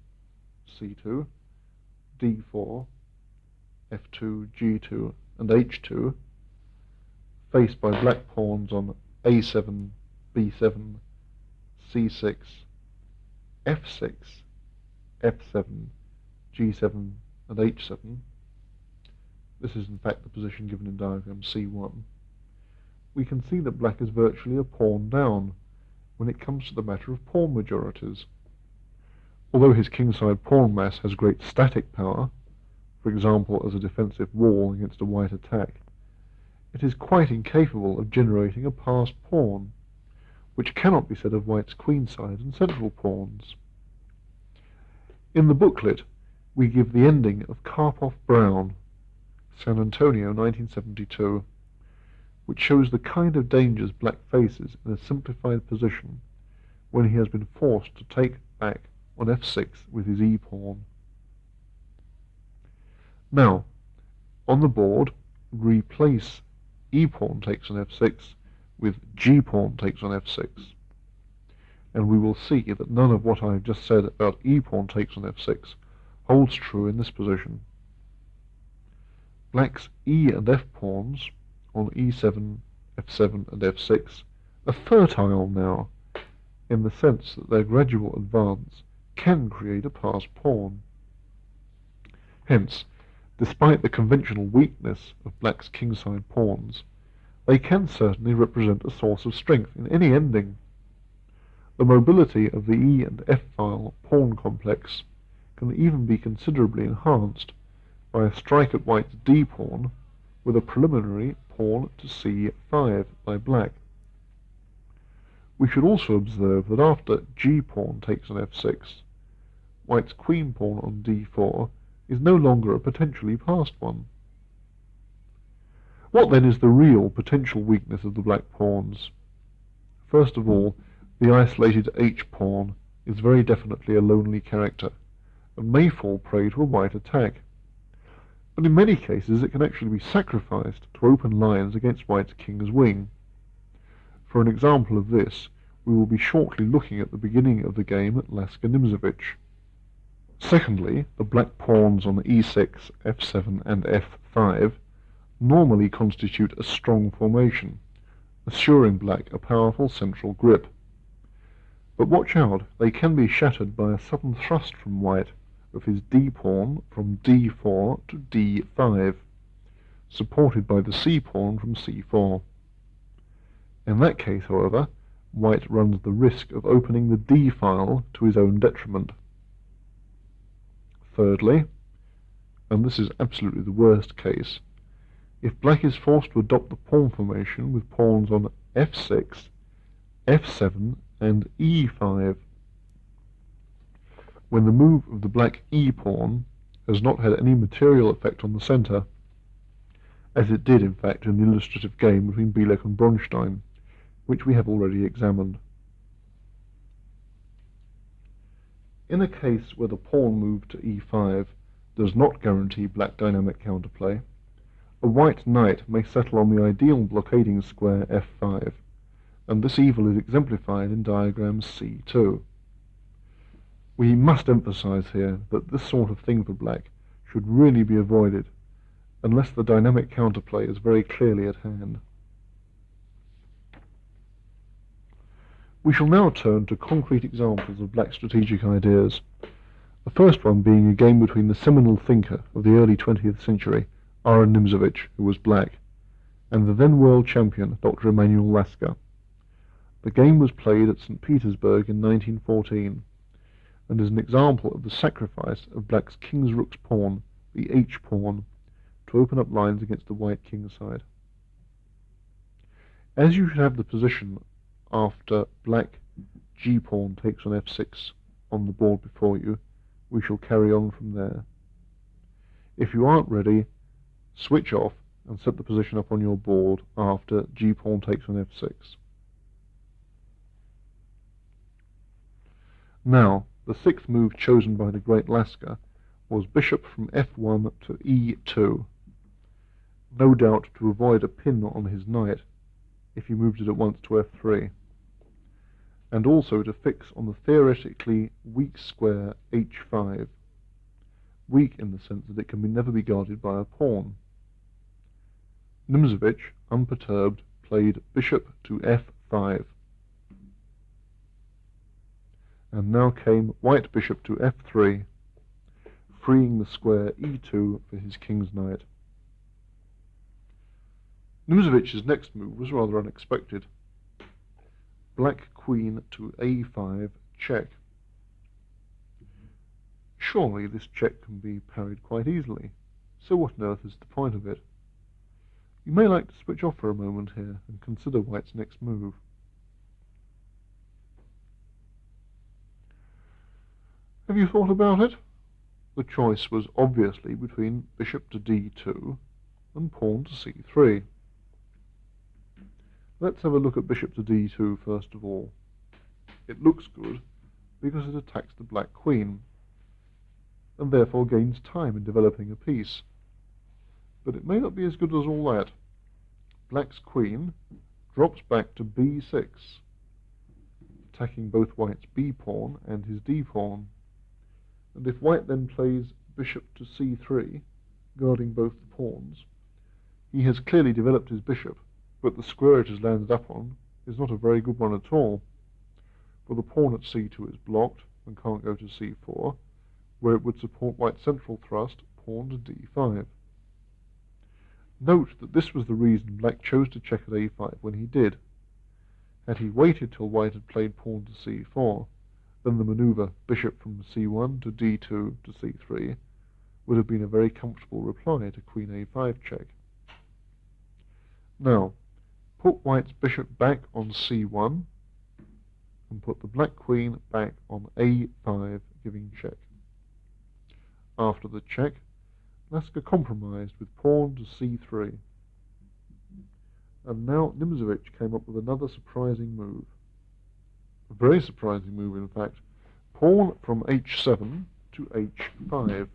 c2, d4, f2, g2 and h2, faced by black pawns on a7, b7, c6, f6, f7, g7 and h7, this is in fact the position given in diagram C1, we can see that black is virtually a pawn down when it comes to the matter of pawn majorities. Although his kingside pawn mass has great static power, for example as a defensive wall against a white attack, it is quite incapable of generating a passed pawn, which cannot be said of white's queenside and central pawns. In the booklet, we give the ending of Karpov-Brown, San Antonio, 1972, which shows the kind of dangers black faces in a simplified position when he has been forced to take back on f6 with his e-pawn. Now, on the board, replace e-pawn takes on f6 with g-pawn takes on f6, and we will see that none of what I have just said about e-pawn takes on f6 holds true in this position. Black's e and f pawns on e7, f7 and f6 are fertile now, in the sense that their gradual advance can create a passed pawn. Hence, despite the conventional weakness of black's kingside pawns, they can certainly represent a source of strength in any ending. The mobility of the e and f file pawn complex can even be considerably enhanced by a strike at white's d-pawn with a preliminary pawn to c5 by black. We should also observe that after g-pawn takes on f6, white's queen pawn on d4 is no longer a potentially passed one. What then is the real potential weakness of the black pawns? First of all, the isolated h-pawn is very definitely a lonely character, and may fall prey to a white attack. But in many cases it can actually be sacrificed to open lines against white's king's wing. For an example of this, we will be shortly looking at the beginning of the game at Laska Nimzovich. Secondly, the black pawns on e6, f7 and f5 normally constitute a strong formation, assuring black a powerful central grip. But watch out, they can be shattered by a sudden thrust from white of his d-pawn from d4 to d5, supported by the c-pawn from c4. In that case, however, white runs the risk of opening the d-file to his own detriment. Thirdly, and this is absolutely the worst case, if black is forced to adopt the pawn formation with pawns on f6, f7 and e5, when the move of the black e-pawn has not had any material effect on the centre, as it did in fact in the illustrative game between Bielek and Bronstein, which we have already examined. In a case where the pawn move to e5 does not guarantee black dynamic counterplay, a white knight may settle on the ideal blockading square f5, and this evil is exemplified in diagram C2. We must emphasize here that this sort of thing for black should really be avoided, unless the dynamic counterplay is very clearly at hand. We shall now turn to concrete examples of Black's strategic ideas. The first one being a game between the seminal thinker of the early 20th century, Aaron Nimzowitsch, who was Black, and the then world champion, Dr. Emanuel Lasker. The game was played at St. Petersburg in 1914, and is an example of the sacrifice of Black's king's rook's pawn, the h-pawn, to open up lines against the white king's side. As you should have the position after Black g-pawn takes on f6 on the board before you, we shall carry on from there. If you aren't ready, switch off and set the position up on your board after g-pawn takes on f6. Now, the sixth move chosen by the great Lasker was bishop from f1 to e2, no doubt to avoid a pin on his knight if he moved it at once to f3, and also to fix on the theoretically weak square h5, weak in the sense that it can never be guarded by a pawn. Nimzowitsch, unperturbed, played bishop to f5. And now came white bishop to f3, freeing the square e2 for his king's knight. Nimzowitsch's next move was rather unexpected. Black queen to a5 check. Surely this check can be parried quite easily, so what on earth is the point of it? You may like to switch off for a moment here and consider white's next move. Have you thought about it? The choice was obviously between bishop to d2 and pawn to c3. Let's have a look at bishop to d2 first of all. It looks good because it attacks the black queen, and therefore gains time in developing a piece. But it may not be as good as all that. Black's queen drops back to b6, attacking both white's b-pawn and his d-pawn. And if white then plays bishop to c3, guarding both the pawns, he has clearly developed his bishop, but the square it has landed up on is not a very good one at all, for the pawn at c2 is blocked and can't go to c4, where it would support white's central thrust, pawn to d5. Note that this was the reason Black chose to check at a5 when he did. Had he waited till white had played pawn to c4, then the manoeuvre bishop from c1 to d2 to c3 would have been a very comfortable reply to queen a5 check. Now, put white's bishop back on c1 and put the black queen back on a5, giving check. After the check, Lasker compromised with pawn to c3. And now Nimzowitsch came up with another surprising move. A very surprising move, in fact. Pawn from h7 to h5,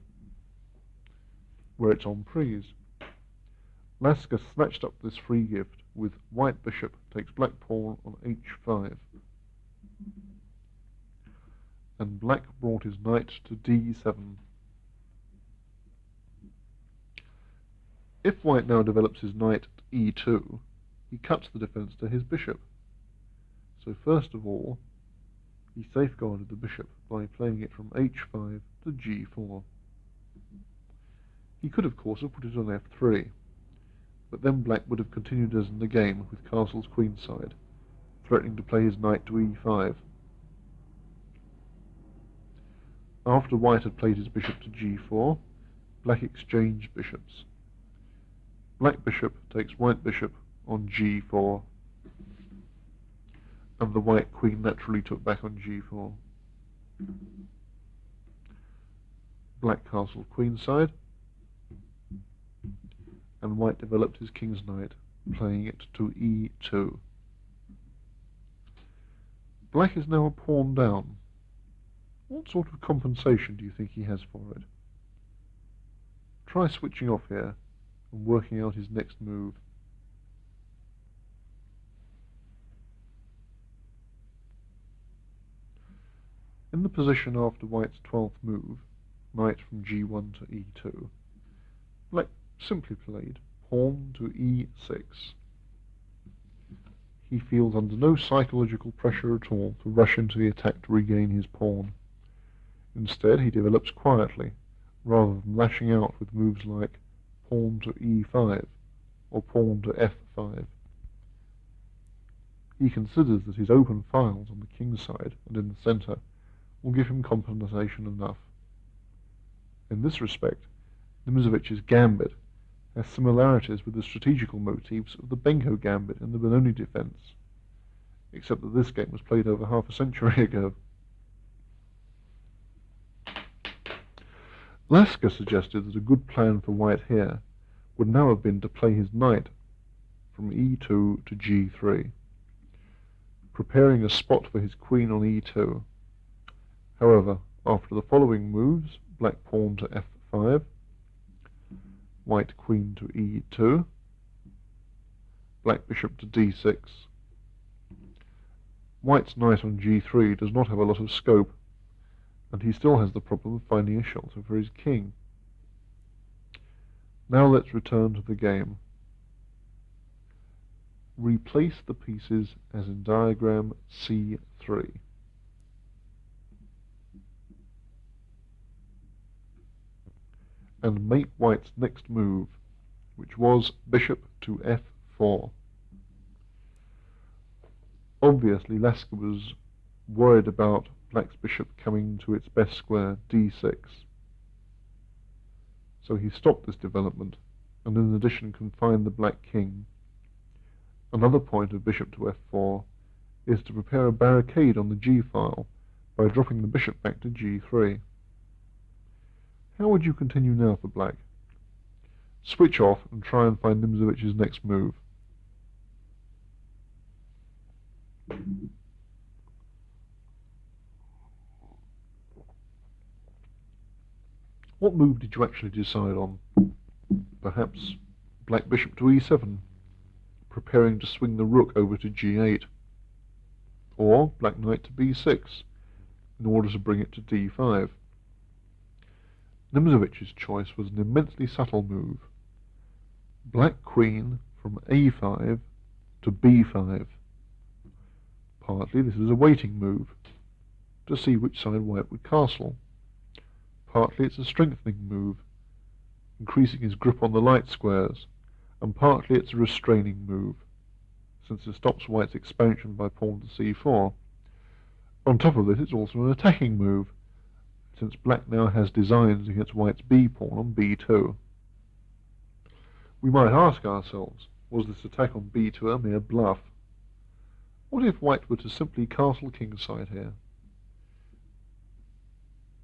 where it's en prise. Lasker snatched up this free gift with white bishop takes black pawn on h5. And black brought his knight to d7. If white now develops his knight at e2, he cuts the defense to his bishop. So first of all, he safeguarded the bishop by playing it from h5 to g4. He could, of course, have put it on f3, but then black would have continued as in the game with castle's queenside, threatening to play his knight to e5. After white had played his bishop to g4, black exchanged bishops. Black bishop takes white bishop on g4, and the white queen naturally took back on g4. Black castle queenside, and white developed his king's knight, playing it to e2. Black is now a pawn down. What sort of compensation do you think he has for it? Try switching off here and working out his next move. In the position after white's 12th move, knight from g1 to e2, black simply played pawn to e6. he feels under no psychological pressure at all to rush into the attack to regain his pawn. Instead, he develops quietly, rather than lashing out with moves like pawn to e5 or pawn to f5. He considers that his open files on the king's side and in the centre will give him compensation enough. In this respect, Nxe4's gambit has similarities with the strategical motifs of the Benko gambit in the Benoni defence, except that this game was played over half a century ago. Lasker suggested that a good plan for white here would now have been to play his knight from e2 to g3, preparing a spot for his queen on e2. However, after the following moves, black pawn to f5, white queen to e2, black bishop to d6, white's knight on g3 does not have a lot of scope, and he still has the problem of finding a shelter for his king. Now let's return to the game. Replace the pieces as in diagram C3. And make white's next move, which was bishop to f4. Obviously, Lasker was worried about black's bishop coming to its best square, d6. So he stopped this development, and in addition confined the black king. Another point of bishop to f4 is to prepare a barricade on the g-file by dropping the bishop back to g3. How would you continue now for black? Switch off and try and find Nxe4's next move. What move did you actually decide on? Perhaps black bishop to e7, preparing to swing the rook over to g8, or black knight to b6, in order to bring it to d5. Nxe4's choice was an immensely subtle move. Black queen from a5 to b5. Partly this is a waiting move, to see which side white would castle. Partly it's a strengthening move, increasing his grip on the light squares, and partly it's a restraining move, since it stops white's expansion by pawn to c4. On top of this, it's also an attacking move, since black now has designs against white's b-pawn on b2. We might ask ourselves, was this attack on b2 a mere bluff? What if white were to simply castle kingside here,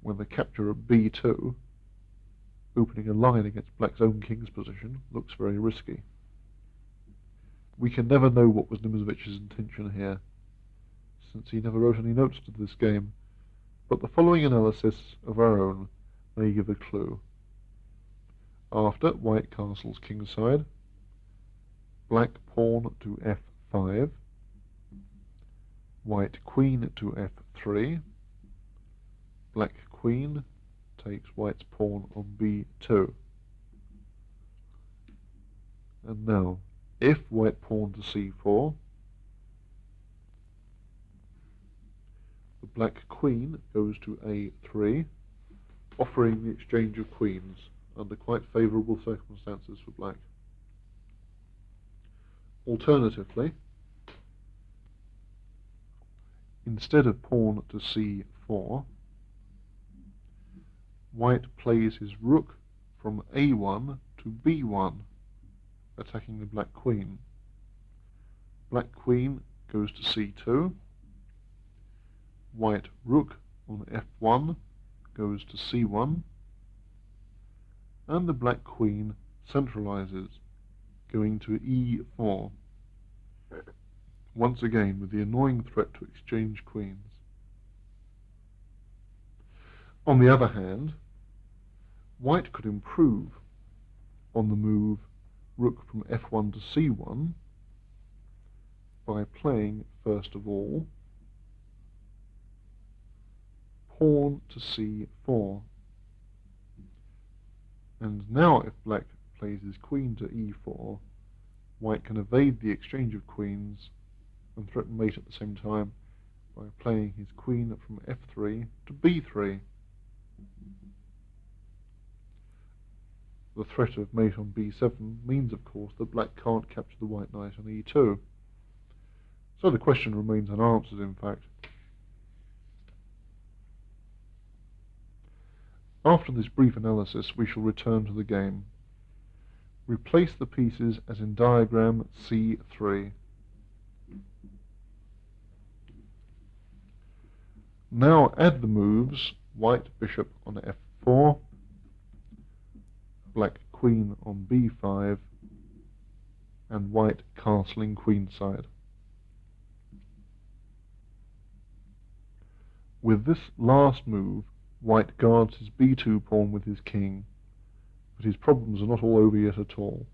when the capture of b2, opening a line against black's own king's position, looks very risky? We can never know what was Nxe4's intention here, since he never wrote any notes to this game, but the following analysis of our own may give a clue. After white castles kingside, black pawn to f5, white queen to f3, black queen takes white's pawn on b2. And now, if white pawn to c4, the black queen goes to a3, offering the exchange of queens under quite favourable circumstances for black. Alternatively, instead of pawn to c4, white plays his rook from a1 to b1, attacking the black queen. Black queen goes to c2, white rook on f1 goes to c1, and the black queen centralizes, going to e4, once again with the annoying threat to exchange queens. On the other hand, white could improve on the move rook from f1 to c1 by playing, first of all, pawn to c4. And now if black plays his queen to e4, white can evade the exchange of queens and threaten mate at the same time by playing his queen from f3 to b3. The threat of mate on b7 means, of course, that black can't capture the white knight on e2. So the question remains unanswered, in fact. After this brief analysis, we shall return to the game. Replace the pieces as in diagram C3. Now add the moves white bishop on f4, black queen on b5, and white castling queenside. With this last move, white guards his b2 pawn with his king, but his problems are not all over yet at all.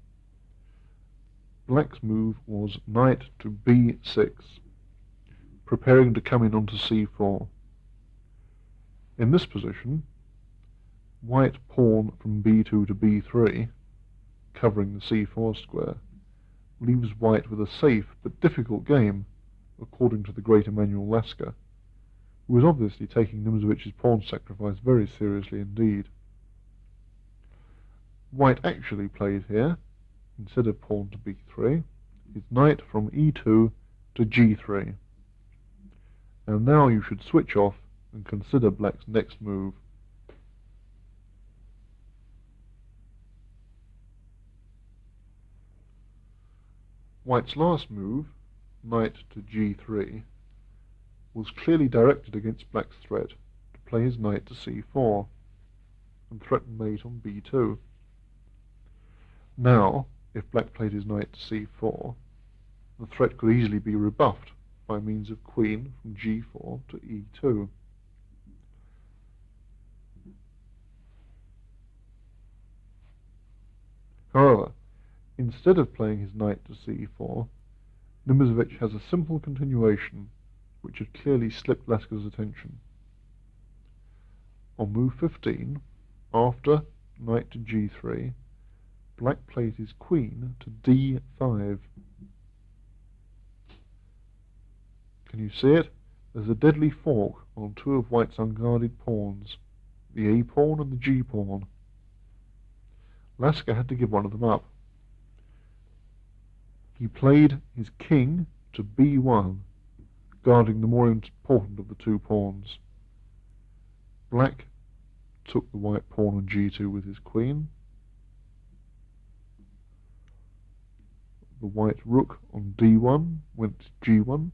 Black's move was knight to b6, preparing to come in onto c4. In this position, white pawn from b2 to b3, covering the c4 square, leaves white with a safe but difficult game, according to the great Emanuel Lasker, who was obviously taking Nxe4's pawn sacrifice very seriously indeed. White actually played here, instead of pawn to b3, his knight from e2 to g3. And now you should switch off and consider black's next move. White's last move, knight to g3, was clearly directed against black's threat to play his knight to c4 and threaten mate on b2. Now, if black played his knight to c4, the threat could easily be rebuffed by means of queen from g4 to e2. However, instead of playing his knight to c4, Nxe4 has a simple continuation which had clearly slipped Lasker's attention. On move 15, after knight to g3, black played his queen to d5. Can you see it? There's a deadly fork on two of white's unguarded pawns, the a pawn and the g pawn. Lasker had to give one of them up. He played his king to b1, guarding the more important of the two pawns. Black took the white pawn on g2 with his queen. The white rook on d1 went to g1.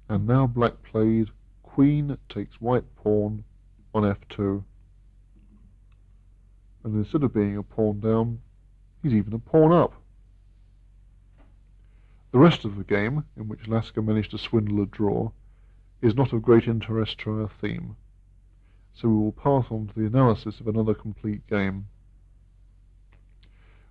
And now black played queen takes white pawn on f2. And instead of being a pawn down, he's even a pawn up. The rest of the game, in which Lasker managed to swindle a draw, is not of great interest to our theme, so we will pass on to the analysis of another complete game.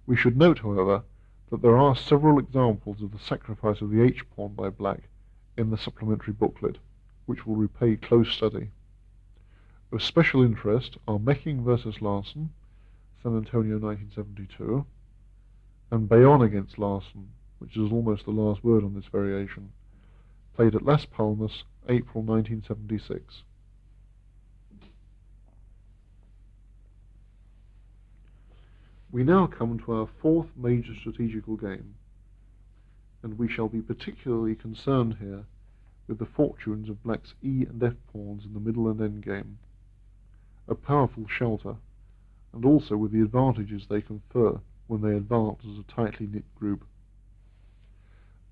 We should note, however, that there are several examples of the sacrifice of the h-pawn by black in the supplementary booklet, which will repay close study. Of special interest are Mecking versus Larsen, San Antonio 1972, and Bayonne against Larsen, which is almost the last word on this variation, played at Las Palmas, April 1976. We now come to our fourth major strategical game, and we shall be particularly concerned here with the fortunes of black's e and f pawns in the middle and endgame, a powerful shelter, and also with the advantages they confer when they advance as a tightly knit group.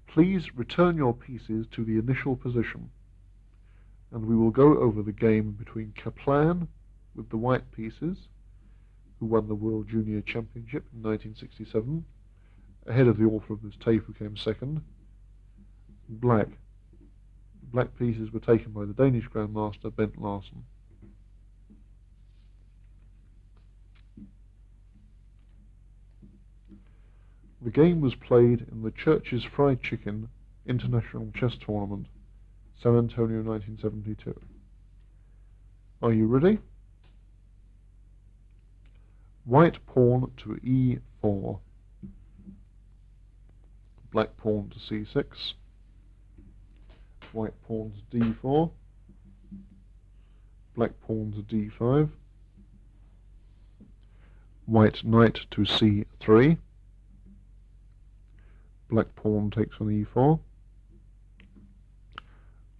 Please return your pieces to the initial position, and we will go over the game between Kaplan with the white pieces, who won the World Junior Championship in 1967, ahead of the author of this tape who came second. Black. The black pieces were taken by the Danish Grandmaster Bent Larsen. The game was played in the Church's Fried Chicken International Chess Tournament, San Antonio 1972. Are you ready? White pawn to e4. black pawn to c6, white pawn to d4, black pawn to d5, white knight to c3, black pawn takes on e4,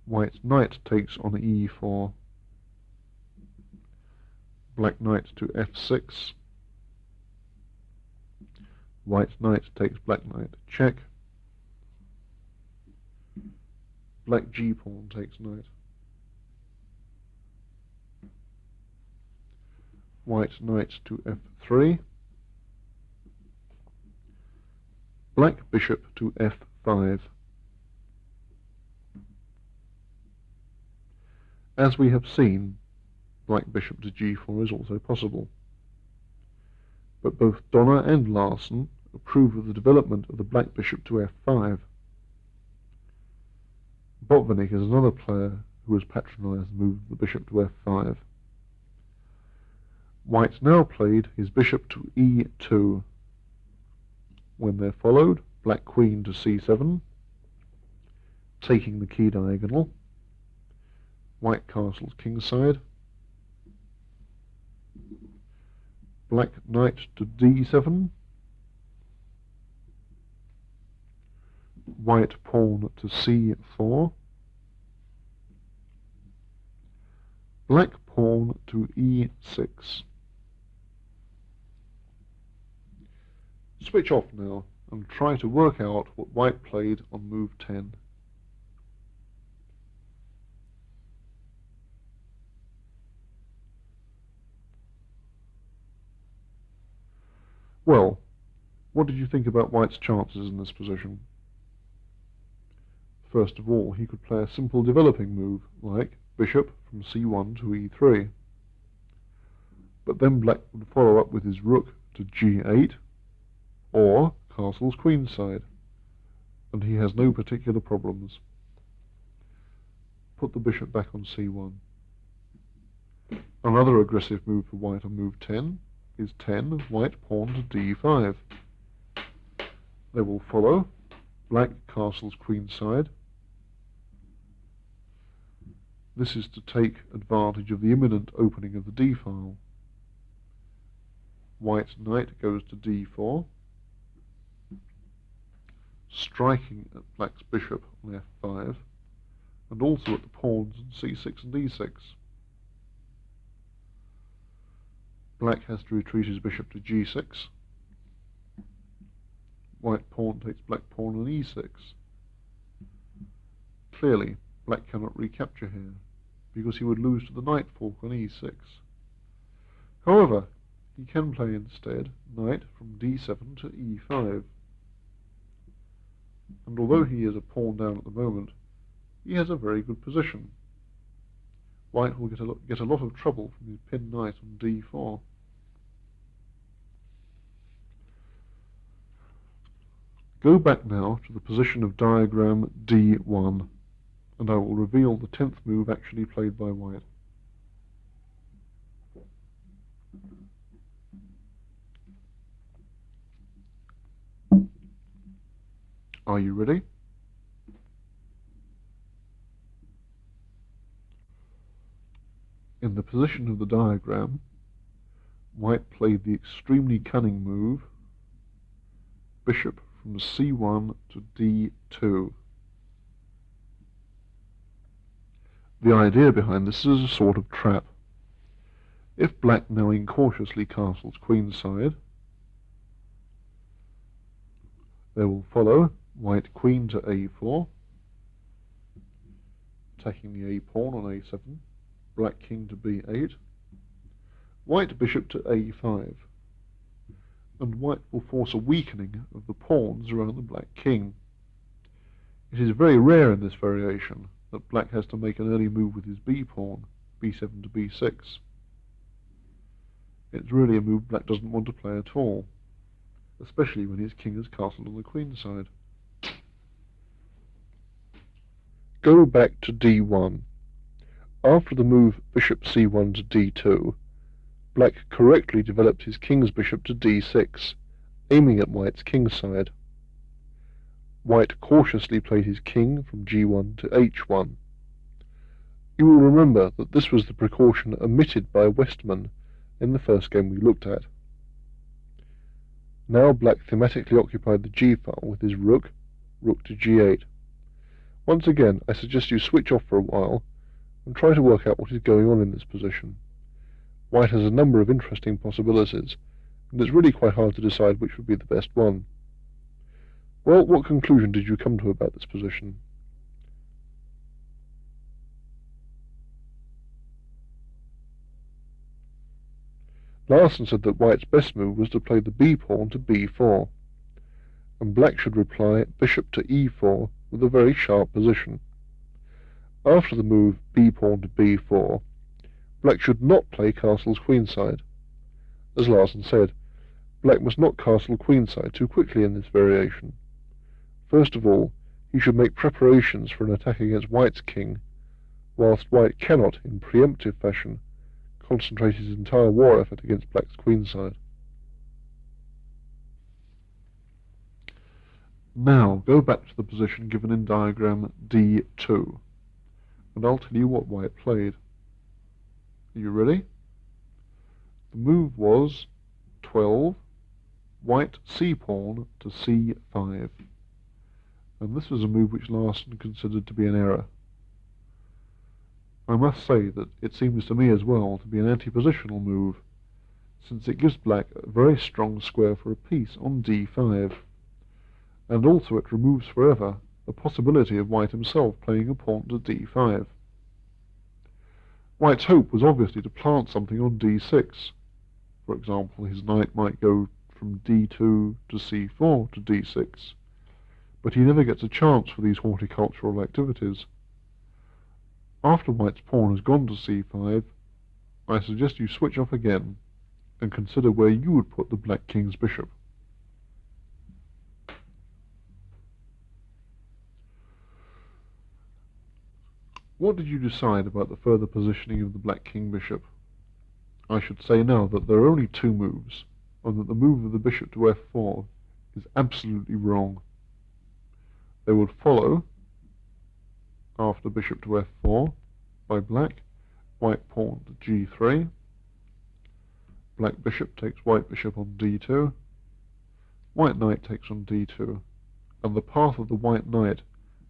white knight takes on e4, black knight to f6, white knight takes black knight, check, black g-pawn takes knight, white knight to f3, black bishop to f5. As we have seen, black bishop to g4 is also possible, but both Donner and Larsen approve of the development of the black bishop to f5. Botvinnik is another player who has patronized the move of the bishop to f5. White now played his bishop to e2. When they're followed, black queen to c7, taking the key diagonal, white castles kingside, black knight to d7, white pawn to c4, black pawn to e6. Switch off now and try to work out what white played on move 10. Well, what did you think about white's chances in this position? First of all, he could play a simple developing move, like bishop from c1 to e3. But then black would follow up with his rook to g8, or castles queenside, and he has no particular problems. Put the bishop back on c1. Another aggressive move for white on move 10 is 10 white pawn to d5. They will follow black castles queenside. This is to take advantage of the imminent opening of the d-file. White knight goes to d4, striking at black's bishop on f5, and also at the pawns on c6 and d6. Black has to retreat his bishop to g6. White pawn takes black pawn on e6. Clearly, black cannot recapture here, because he would lose to the knight fork on e6. However, he can play instead knight from d7 to e5. And although he is a pawn down at the moment, he has a very good position. White will get a lot of trouble from his pinned knight on d4. Go back now to the position of diagram d1, and I will reveal the 10th move actually played by white. Are you ready? In the position of the diagram, white played the extremely cunning move, bishop from c1 to d2. The idea behind this is a sort of trap. If black now incautiously castles queenside, they will follow white queen to a4, attacking the a pawn on a7, black king to b8, white bishop to a5, and white will force a weakening of the pawns around the black king. It is very rare in this variation that black has to make an early move with his b pawn, b7 to b6. It's really a move black doesn't want to play at all, especially when his king is castled on the queen side. Go back to d1. After the move bishop c1 to d2, black correctly developed his king's bishop to d6, aiming at white's king side. White cautiously played his king from g1 to h1. You will remember that this was the precaution omitted by Westman in the first game we looked at. Now black thematically occupied the g-file with his rook to g8. Once again, I suggest you switch off for a while and try to work out what is going on in this position. White has a number of interesting possibilities, and it's really quite hard to decide which would be the best one. Well, what conclusion did you come to about this position? Larson said that White's best move was to play the b-pawn to b4, and black should reply bishop to e4 with a very sharp position. After the move b-pawn to b4, black should not play castles queenside. As Larson said, black must not castle queenside too quickly in this variation. First of all, he should make preparations for an attack against White's king, whilst White cannot, in preemptive fashion, concentrate his entire war effort against black's queenside. Now, go back to the position given in diagram D2, and I'll tell you what White played. Are you ready? The move was 12, White c-pawn to c5, and this was a move which Larson considered to be an error. I must say that it seems to me as well to be an anti-positional move, since it gives black a very strong square for a piece on d5, and also it removes forever the possibility of White himself playing a pawn to d5. White's hope was obviously to plant something on d6. For example, his knight might go from d2 to c4 to d6, but he never gets a chance for these horticultural activities. After White's pawn has gone to c5, I suggest you switch off again and consider where you would put the black king's bishop. What did you decide about the further positioning of the black king bishop? I should say now that there are only two moves, and that the move of the bishop to f4 is absolutely wrong. They would follow, after bishop to f4, by black, white pawn to g3, black bishop takes white bishop on d2, white knight takes on d2, and the path of the white knight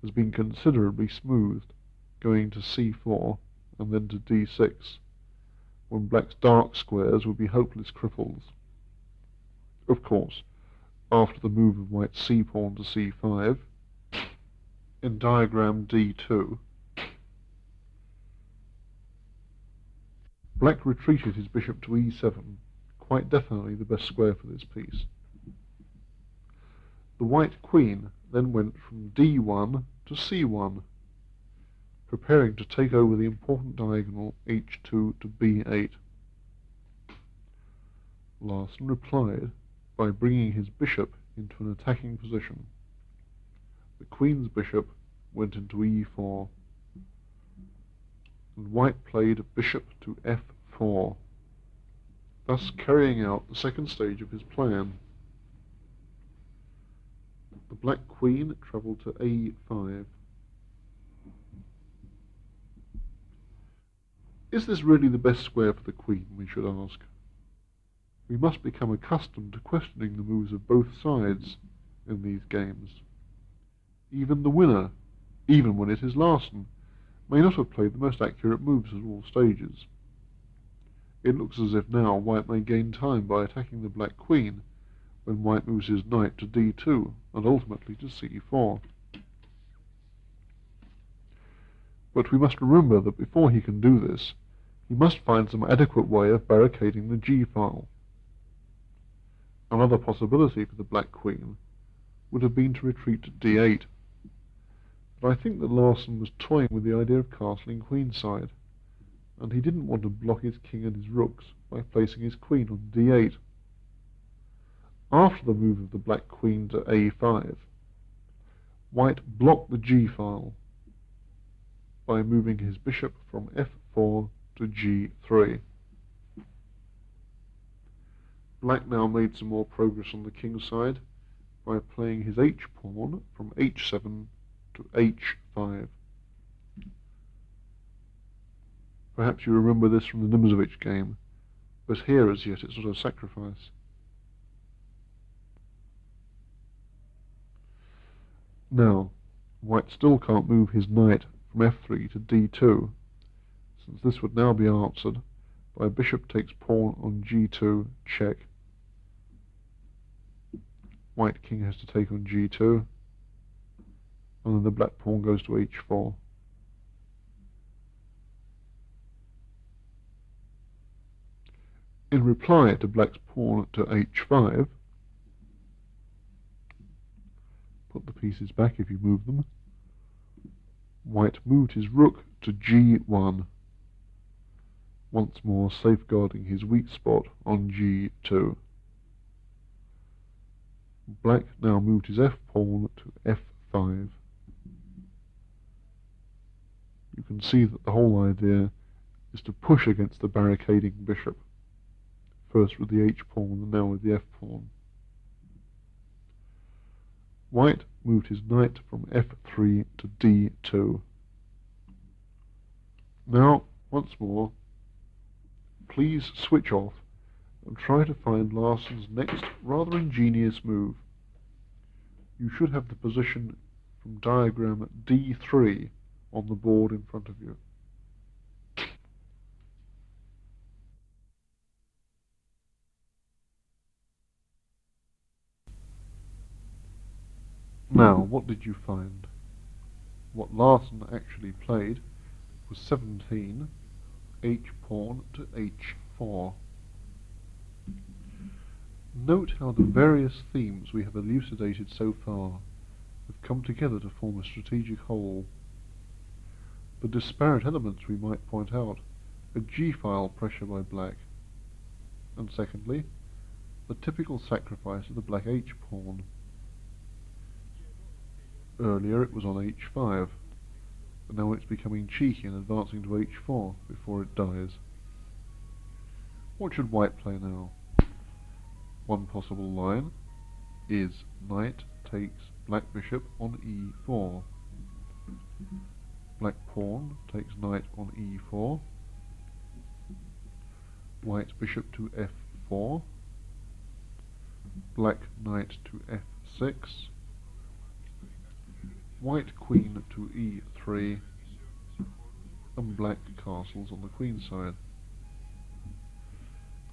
has been considerably smoothed, going to c4 and then to d6, when black's dark squares would be hopeless cripples. Of course, after the move of white's c-pawn to c5, in diagram D2, black retreated his bishop to e7, quite definitely the best square for this piece. The white queen then went from d1 to c1, preparing to take over the important diagonal h2 to b8. Larson replied by bringing his bishop into an attacking position. The queen's bishop went into e4, and white played bishop to f4, thus carrying out the second stage of his plan. The black queen travelled to a5. Is this really the best square for the queen, we should ask? We must become accustomed to questioning the moves of both sides in these games. Even the winner, even when it is Larson, may not have played the most accurate moves at all stages. It looks as if now white may gain time by attacking the black queen when white moves his knight to d2 and ultimately to c4. But we must remember that before he can do this, he must find some adequate way of barricading the g-file. Another possibility for the black queen would have been to retreat to d8, but I think that Larson was toying with the idea of castling queenside, and he didn't want to block his king and his rooks by placing his queen on d8. After the move of the black queen to a5, white blocked the g-file by moving his bishop from f4 to g3. Black now made some more progress on the king's side, by playing his h-pawn from h7 to h5. Perhaps you remember this from the Nxe4 game, but here as yet it's not a sacrifice. Now, white still can't move his knight from f3 to d2, since this would now be answered by bishop takes pawn on g2, check. White king has to take on g2, and then the black pawn goes to h4. In reply to black's pawn to h5, put the pieces back if you move them, white moved his rook to g1, once more safeguarding his weak spot on g2. Black now moved his f-pawn to f5. You can see that the whole idea is to push against the barricading bishop, first with the h-pawn and now with the f-pawn. White moved his knight from f3 to d2. Now, once more, please switch off and try to find Larsson's next rather ingenious move. You should have the position from diagram D3 on the board in front of you. Now, what did you find? What Larsson actually played was 17, h-pawn to h4. Note how the various themes we have elucidated so far have come together to form a strategic whole. The disparate elements we might point out are g-file pressure by black, and secondly, the typical sacrifice of the black h-pawn. Earlier it was on h5, but now it's becoming cheeky and advancing to h4 before it dies. What should white play now? One possible line is knight takes black bishop on e4. Black pawn takes knight on e4. White bishop to f4. Black knight to f6. White queen to e3. And black castles on the queen side.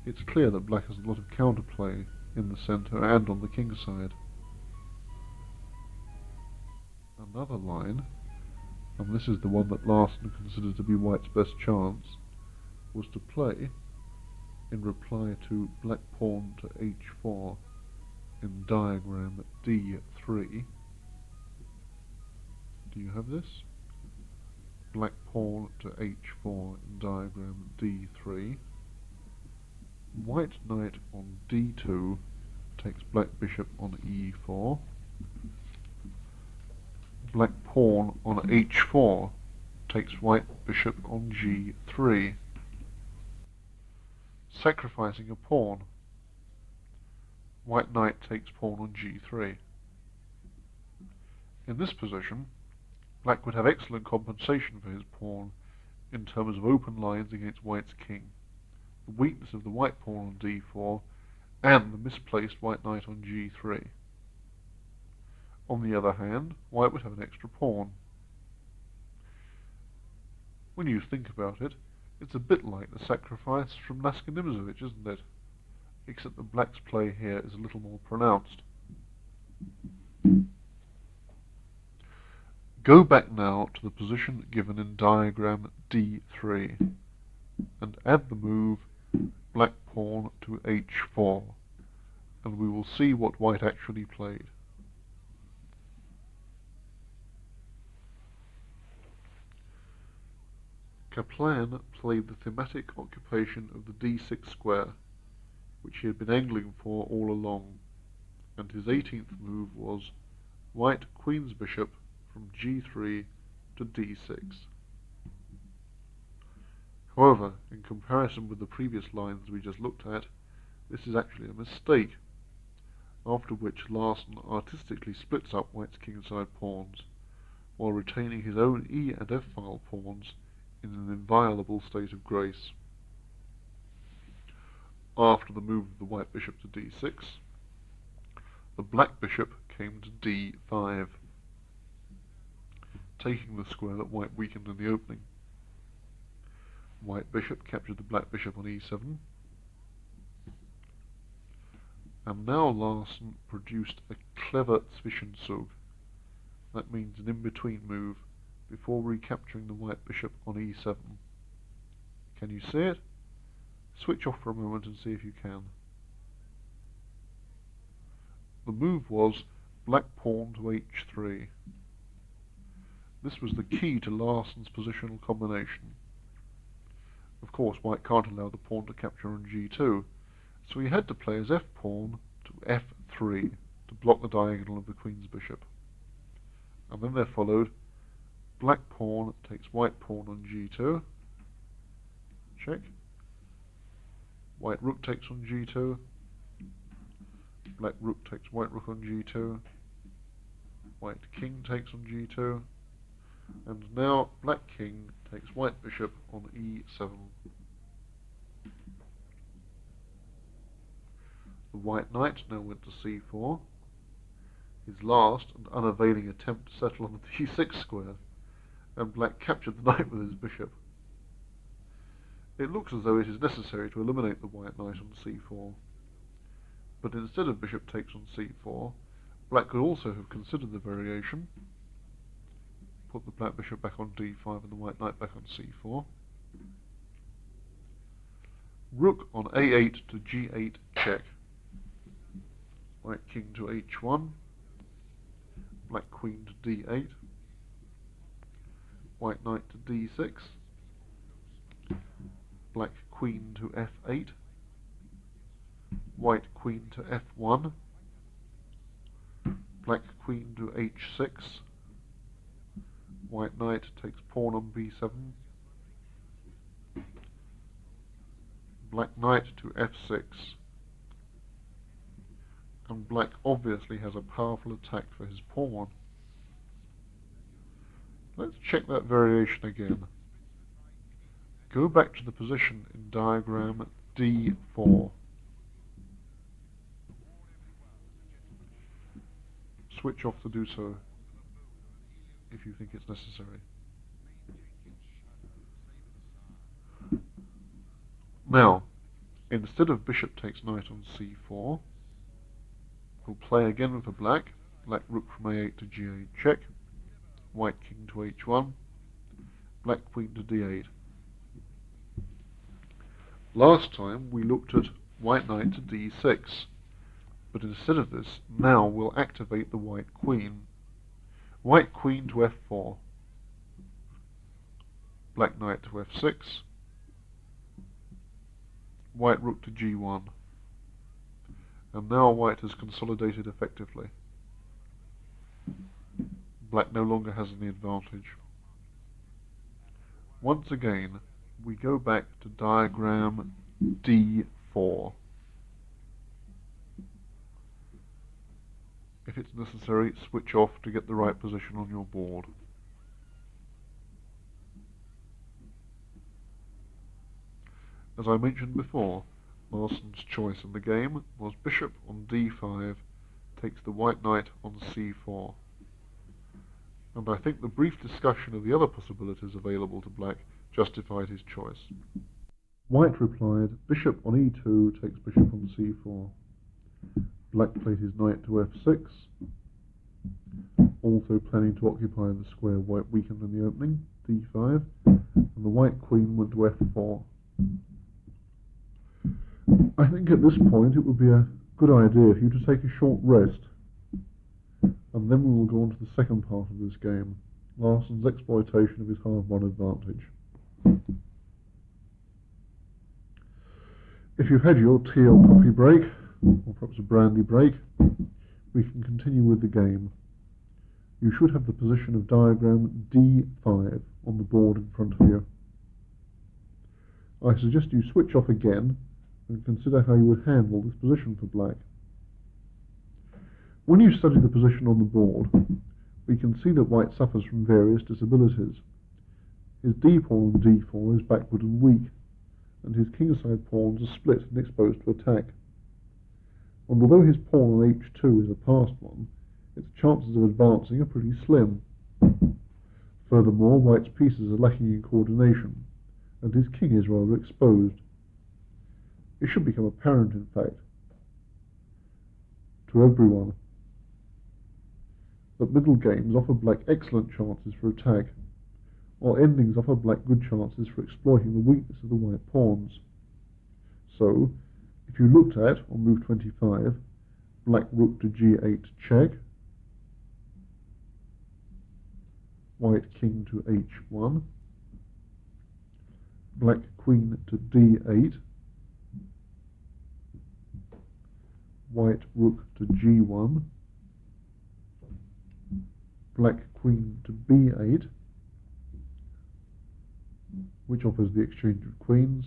It's clear that black has a lot of counterplay in the centre and on the king side. Another line, and this is the one that Larsson considered to be white's best chance, was to play, in reply to black pawn to h4 in diagram d3. Do you have this? Black pawn to h4 in diagram d3. White knight on d2 takes black bishop on e4. Black pawn on h4 takes white bishop on g3, sacrificing a pawn. White knight takes pawn on g3. In this position, black would have excellent compensation for his pawn in terms of open lines against white's king, the weakness of the white pawn on d4, and the misplaced white knight on g3. On the other hand, white would have an extra pawn. When you think about it, it's a bit like the sacrifice from Nxe4 Nf6, isn't it? Except that black's play here is a little more pronounced. Go back now to the position given in diagram D3 and add the move black pawn to h4, and we will see what white actually played. Kaplan played the thematic occupation of the d6 square, which he had been angling for all along, and his 18th move was white queen's bishop from g3 to d6. However, in comparison with the previous lines we just looked at, this is actually a mistake. after which Larsen artistically splits up white's kingside pawns, while retaining his own E and F file pawns in an inviolable state of grace. After the move of the white bishop to d6, the black bishop came to d5, taking the square that white weakened in the opening. White bishop captured the black bishop on e7, and now Larsen produced a clever Zwischenzug. That means an in-between move before recapturing the white bishop on e7. Can you see it? Switch off for a moment and see if you can. The move was black pawn to h3. This was the key to Larsen's positional combination. Of course, white can't allow the pawn to capture on g2, so he had to play his f-pawn to f3 to block the diagonal of the queen's bishop. And then there followed black pawn takes white pawn on g2, check, white rook takes on g2, black rook takes white rook on g2, white king takes on g2, and now black king takes white bishop on e7. The white knight now went to c4, his last and unavailing attempt to settle on the d6 square, and black captured the knight with his bishop. It looks as though it is necessary to eliminate the white knight on c4, but instead of bishop takes on c4, black could also have considered the variation, put the black bishop back on d5 and the white knight back on c4, rook on a8 to g8 check, white king to h1, black queen to d8, white knight to d6, black queen to f8, white queen to f1, black queen to h6, white knight takes pawn on b7, black knight to f6, and black obviously has a powerful attack for his pawn. Let's check that variation again. Go back to the position in diagram D4. Switch off to do so if you think it's necessary. Now, instead of bishop takes knight on c4, we'll play again for black. Black rook from a8 to g8 check, white king to h1, black queen to d8. Last time we looked at white knight to d6, but instead of this, now we'll activate the white queen. White queen to f4, black knight to f6, white rook to g1, and now white has consolidated effectively. Black no longer has any advantage. Once again, we go back to diagram D4. If it's necessary, switch off to get the right position on your board. As I mentioned before, Larsen's choice in the game was bishop on d5 takes the white knight on c4. And I think the brief discussion of the other possibilities available to black justified his choice. White replied, bishop on e2 takes bishop on c4. Black played his knight to f6, also planning to occupy the square white weakened in the opening, d5, and the white queen went to f4. I think at this point it would be a good idea for you to take a short rest, and then we will go on to the second part of this game, Larsen's exploitation of his hard-won advantage. If you've had your tea or coffee break, or perhaps a brandy break, we can continue with the game. You should have the position of diagram D5 on the board in front of you. I suggest you switch off again and consider how you would handle this position for black. When you study the position on the board, we can see that white suffers from various disabilities. His d-pawn on d4 is backward and weak, and his kingside pawns are split and exposed to attack. And although his pawn on h2 is a passed one, its chances of advancing are pretty slim. Furthermore, white's pieces are lacking in coordination, and his king is rather exposed. It should become apparent, in fact, to everyone that middle games offer black excellent chances for attack, while endings offer black good chances for exploiting the weakness of the white pawns. So, if you looked at, on move 25, black rook to g8 check, white king to h1, black queen to d8, white rook to g1, black queen to b8, which offers the exchange of queens.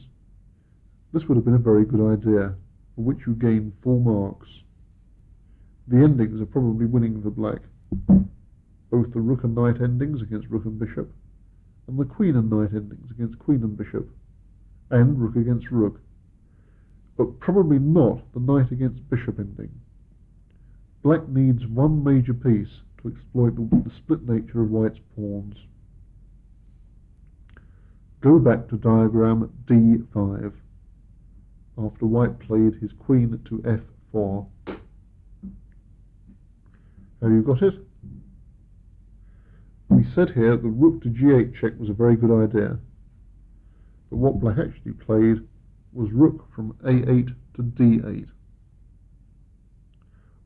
This would have been a very good idea, for which you gain 4 marks. The endings are probably winning for black, both the rook and knight endings against rook and bishop, and the queen and knight endings against queen and bishop, and rook against rook, but probably not the knight against bishop ending. Black needs one major piece to exploit the split nature of white's pawns. Go back to diagram D5, after white played his queen to F4. Have you got it? We said here the rook to G8 check was a very good idea, but what black actually played was rook from A8 to D8.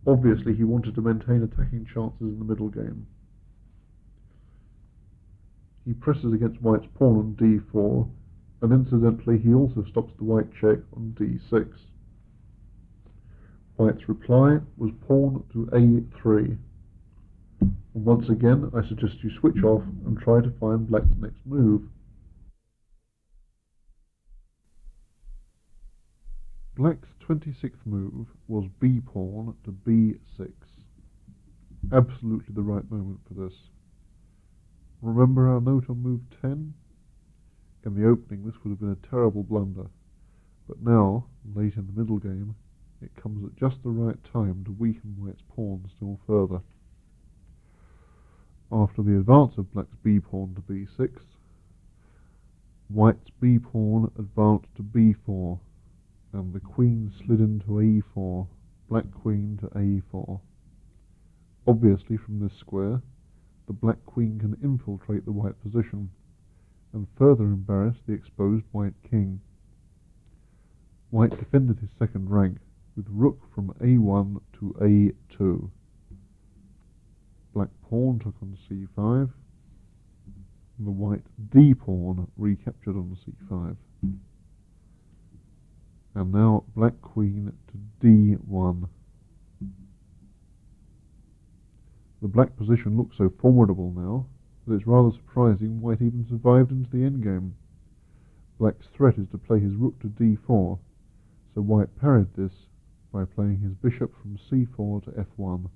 Obviously he wanted to maintain attacking chances in the middle game. He presses against white's pawn on D4, and incidentally he also stops the white check on D6. White's reply was pawn to A3. And once again, I suggest you switch off and try to find black's next move. Black's 26th move was b-pawn to b6. Absolutely the right moment for this. Remember our note on move 10? In the opening this would have been a terrible blunder, but now, late in the middle game, it comes at just the right time to weaken white's pawn still further. After the advance of black's b-pawn to b6, white's b-pawn advanced to b4, and the queen slid into e4, black queen to a4. Obviously from this square, the black queen can infiltrate the white position, and further embarrass the exposed white king. White defended his second rank, with rook from a1 to a2. Black pawn took on c5, and the white d-pawn recaptured on c5. And now black queen to d1. The black position looks so formidable now that it's rather surprising white even survived into the endgame. Black's threat is to play his rook to d4, so white parried this by playing his bishop from c4 to f1.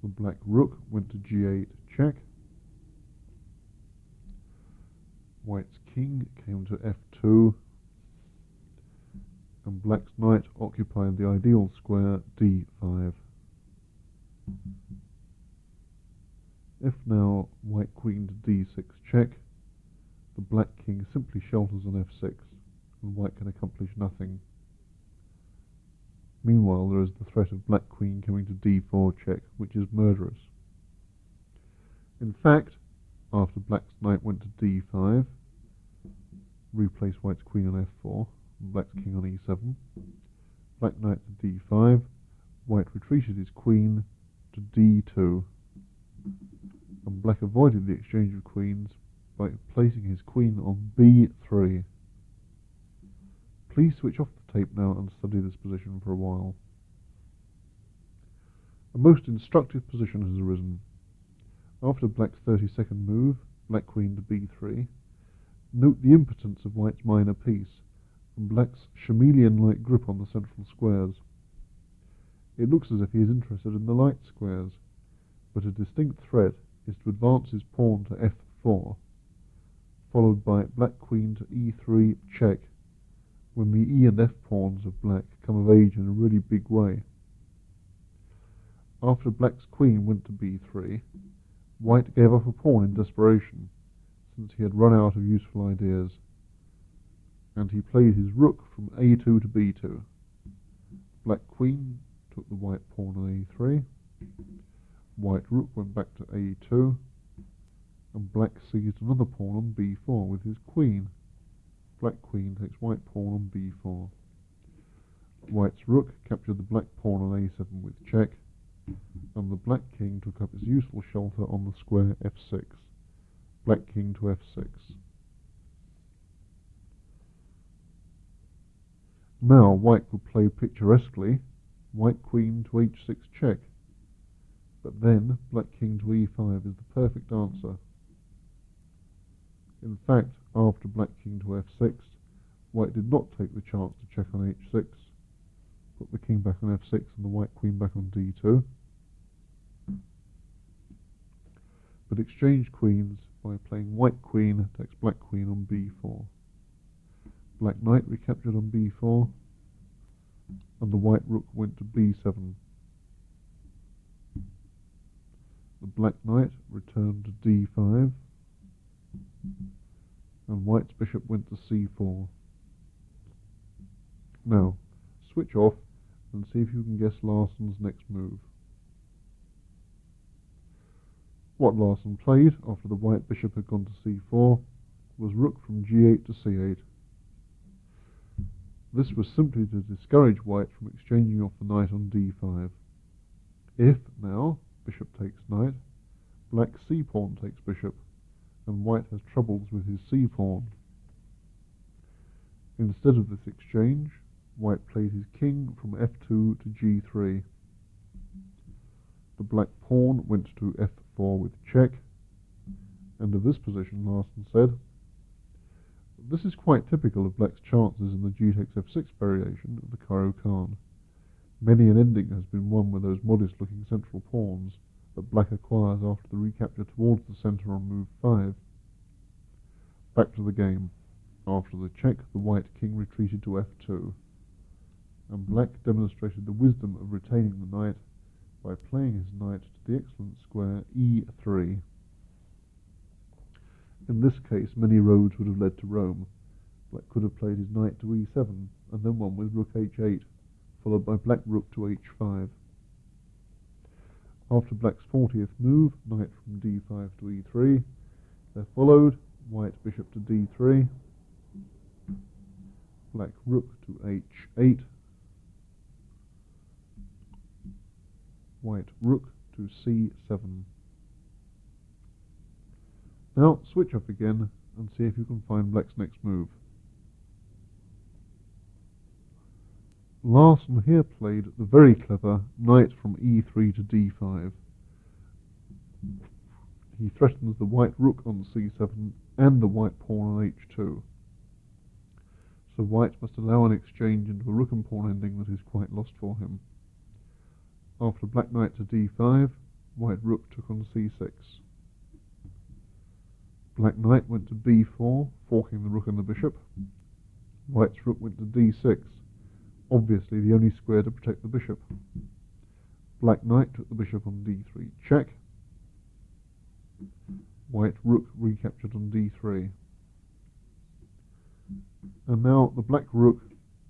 The black rook went to g8 check. White's king came to f2, and black's knight occupied the ideal square d5. If now white queen to d6 check, the black king simply shelters on f6, and white can accomplish nothing. Meanwhile, there is the threat of black queen coming to d4 check, which is murderous. In fact, after black's knight went to d5, replaced white's queen on f4, and black's king on e7, black knight to d5, white retreated his queen to d2, and black avoided the exchange of queens by placing his queen on b3. Please switch off the tape now and study this position for a while. A most instructive position has arisen. After black's 32nd move, black queen to b3, note the impotence of white's minor piece, and black's chameleon-like grip on the central squares. It looks as if he is interested in the light squares, but a distinct threat is to advance his pawn to f4, followed by black queen to e3 check, when the e and f pawns of black come of age in a really big way. After black's queen went to b3, white gave up a pawn in desperation, since he had run out of useful ideas, and he played his rook from a2 to b2. Black queen took the white pawn on a3, white rook went back to a2, and black seized another pawn on b4 with his queen. Black queen takes white pawn on b4. White's rook captured the black pawn on a7 with check, and the black king took up its useful shelter on the square f6. Black king to f6. Now white could play picturesquely white queen to h6 check, but then black king to e5 is the perfect answer. In fact, after black king to f6, white did not take the chance to check on h6, put the king back on f6 and the white queen back on d2, but exchanged queens by playing white queen takes black queen on b4. Black knight recaptured on b4, and the white rook went to b7. The black knight returned to d5, and white's bishop went to c4. Now, switch off and see if you can guess Larsen's next move. What Larsen played after the white bishop had gone to c4 was rook from g8 to c8. This was simply to discourage white from exchanging off the knight on d5. If, now, bishop takes knight, black's c-pawn takes bishop, and white has troubles with his c-pawn. Instead of this exchange, white played his king from f2 to g3. The black pawn went to f4 with check, and of this position Larsen said, "This is quite typical of black's chances in the g takes f6 variation of the Caro-Kann. Many an ending has been won with those modest-looking central pawns that black acquires after the recapture towards the centre on move 5. Back to the game. After the check, the white king retreated to f2, and black demonstrated the wisdom of retaining the knight by playing his knight to the excellent square e3. In this case, many roads would have led to Rome. Black could have played his knight to e7, and then won with rook h8, followed by black rook to h5. After black's 40th move, knight from d5 to e3, there followed white bishop to d3, black rook to h8, white rook to c7. Now switch off again and see if you can find black's next move. Larsen here played the very clever knight from e3 to d5. He threatens the white rook on c7 and the white pawn on h2. So white must allow an exchange into a rook and pawn ending that is quite lost for him. After black knight to d5, white rook took on c6. Black knight went to b4, forking the rook and the bishop. White's rook went to d6, obviously the only square to protect the bishop. Black knight took the bishop on d3 check. White rook recaptured on d3. And now the black rook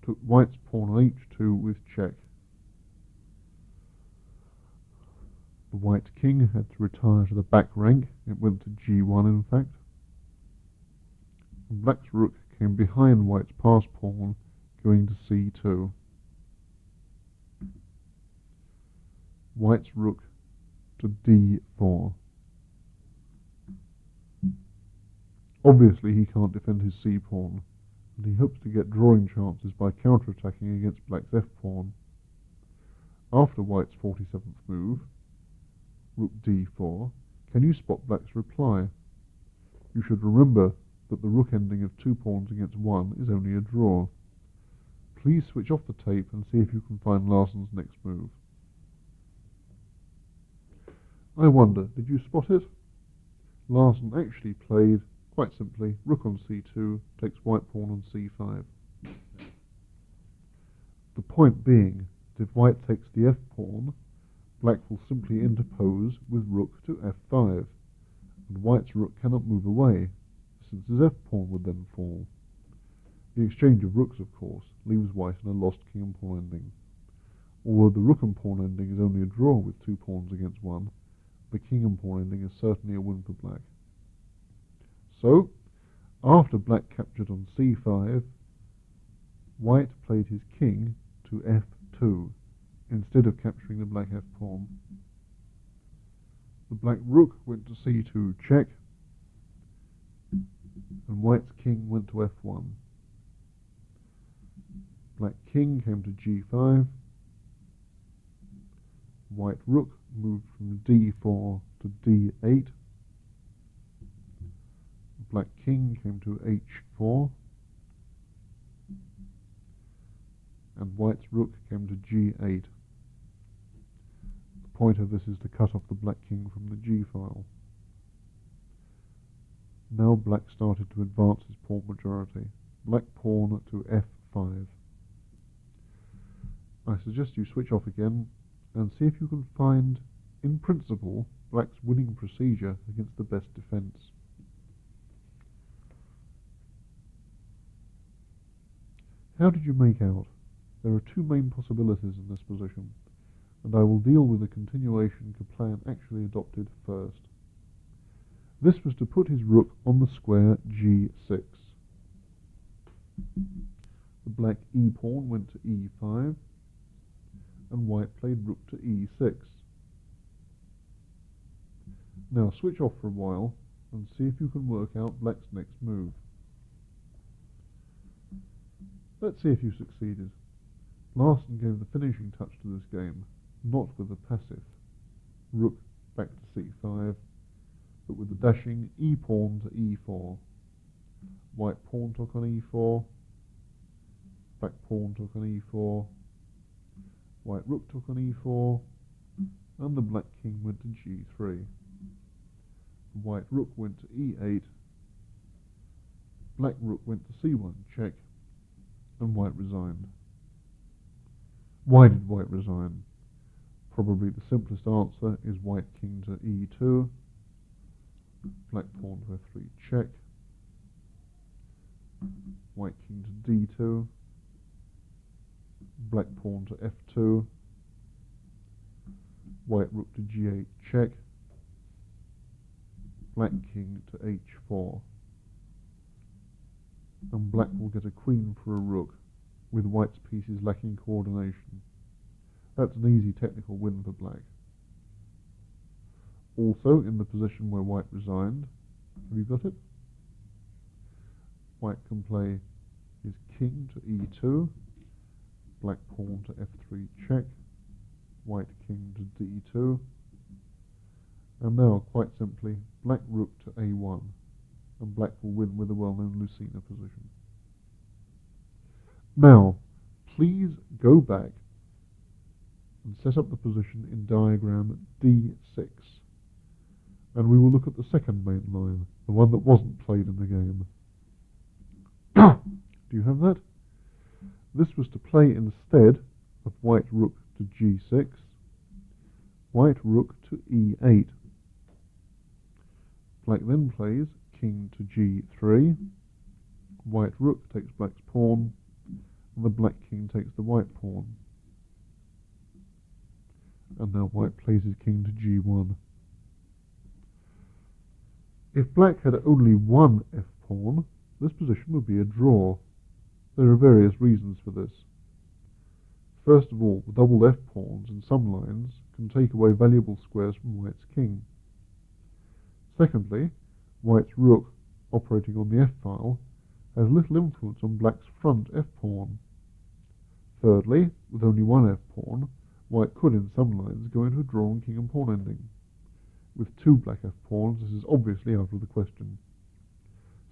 took white's pawn on h2 with check. The white king had to retire to the back rank. It went to g1 in fact. And black's rook came behind white's pass pawn, going to c2. White's rook to d4. Obviously he can't defend his c-pawn, and he hopes to get drawing chances by counter-attacking against black's f-pawn. After white's 47th move, rook d4, can you spot black's reply? You should remember that the rook ending of 2 pawns against 1 is only a draw. Please switch off the tape and see if you can find Larsen's next move. I wonder, did you spot it? Larsen actually played, quite simply, rook on c2 takes white pawn on c5. The point being that if white takes the f-pawn, black will simply interpose with rook to f5, and white's rook cannot move away, since his f-pawn would then fall. The exchange of rooks, of course, leaves white in a lost king and pawn ending. Although the rook and pawn ending is only a draw with 2 pawns against 1, the king and pawn ending is certainly a win for black. So, after black captured on c5, white played his king to f2, instead of capturing the black f-pawn. The black rook went to c2 check, and white's king went to f1. Black king came to g5, white rook moved from d4 to d8, black king came to h4, and white's rook came to g8. The point of this is to cut off the black king from the g file. Now black started to advance his pawn majority. Black pawn to f5. I suggest you switch off again and see if you can find, in principle, black's winning procedure against the best defence. How did you make out? There are 2 main possibilities in this position, and I will deal with the continuation plan actually adopted first. This was to put his rook on the square g6. The black e-pawn went to e5, and white played rook to e6. Now switch off for a while and see if you can work out black's next move. Let's see if you succeeded. Larsen gave the finishing touch to this game, not with the passive rook back to c5, but with the dashing e-pawn to e4. White pawn took on e4, black pawn took on e4, white rook took on e4, and the black king went to g3. The white rook went to e8, black rook went to c1 check, and white resigned. Why did white resign? Probably the simplest answer is white king to e2, black pawn to f3 check, white king to d2, black pawn to f2, white rook to g8 check, black king to h4, and black will get a queen for a rook, with white's pieces lacking coordination. That's an easy technical win for black. Also, in the position where white resigned, have you got it? White can play his king to e2, black pawn to f3 check, white king to d2, and now, quite simply, black rook to a1, and black will win with the well-known Lucena position. Now, please go back and set up the position in diagram D6, and we will look at the second main line, the one that wasn't played in the game. Do you have that? This was to play instead of white rook to g6, white rook to e8. Black then plays king to g3, white rook takes black's pawn, and the black king takes the white pawn. And now white plays his king to g1. If black had only one f-pawn, this position would be a draw. There are various reasons for this. First of all, the doubled f-pawns in some lines can take away valuable squares from white's king. Secondly, white's rook, operating on the f-file, has little influence on black's front f-pawn. Thirdly, with only one f-pawn, white could in some lines go into a drawn king and pawn ending. With 2 black f-pawns, this is obviously out of the question.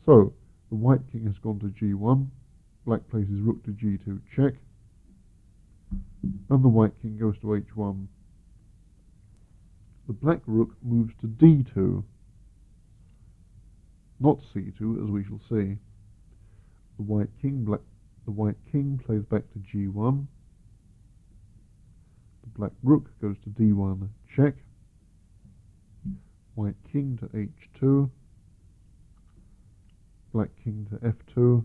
So, the white king has gone to g1, black plays his rook to g2 check, and the white king goes to h1. The black rook moves to d2, not c2, as we shall see. The white king plays back to g1. The black rook goes to d1, check. White king to h2. Black king to f2.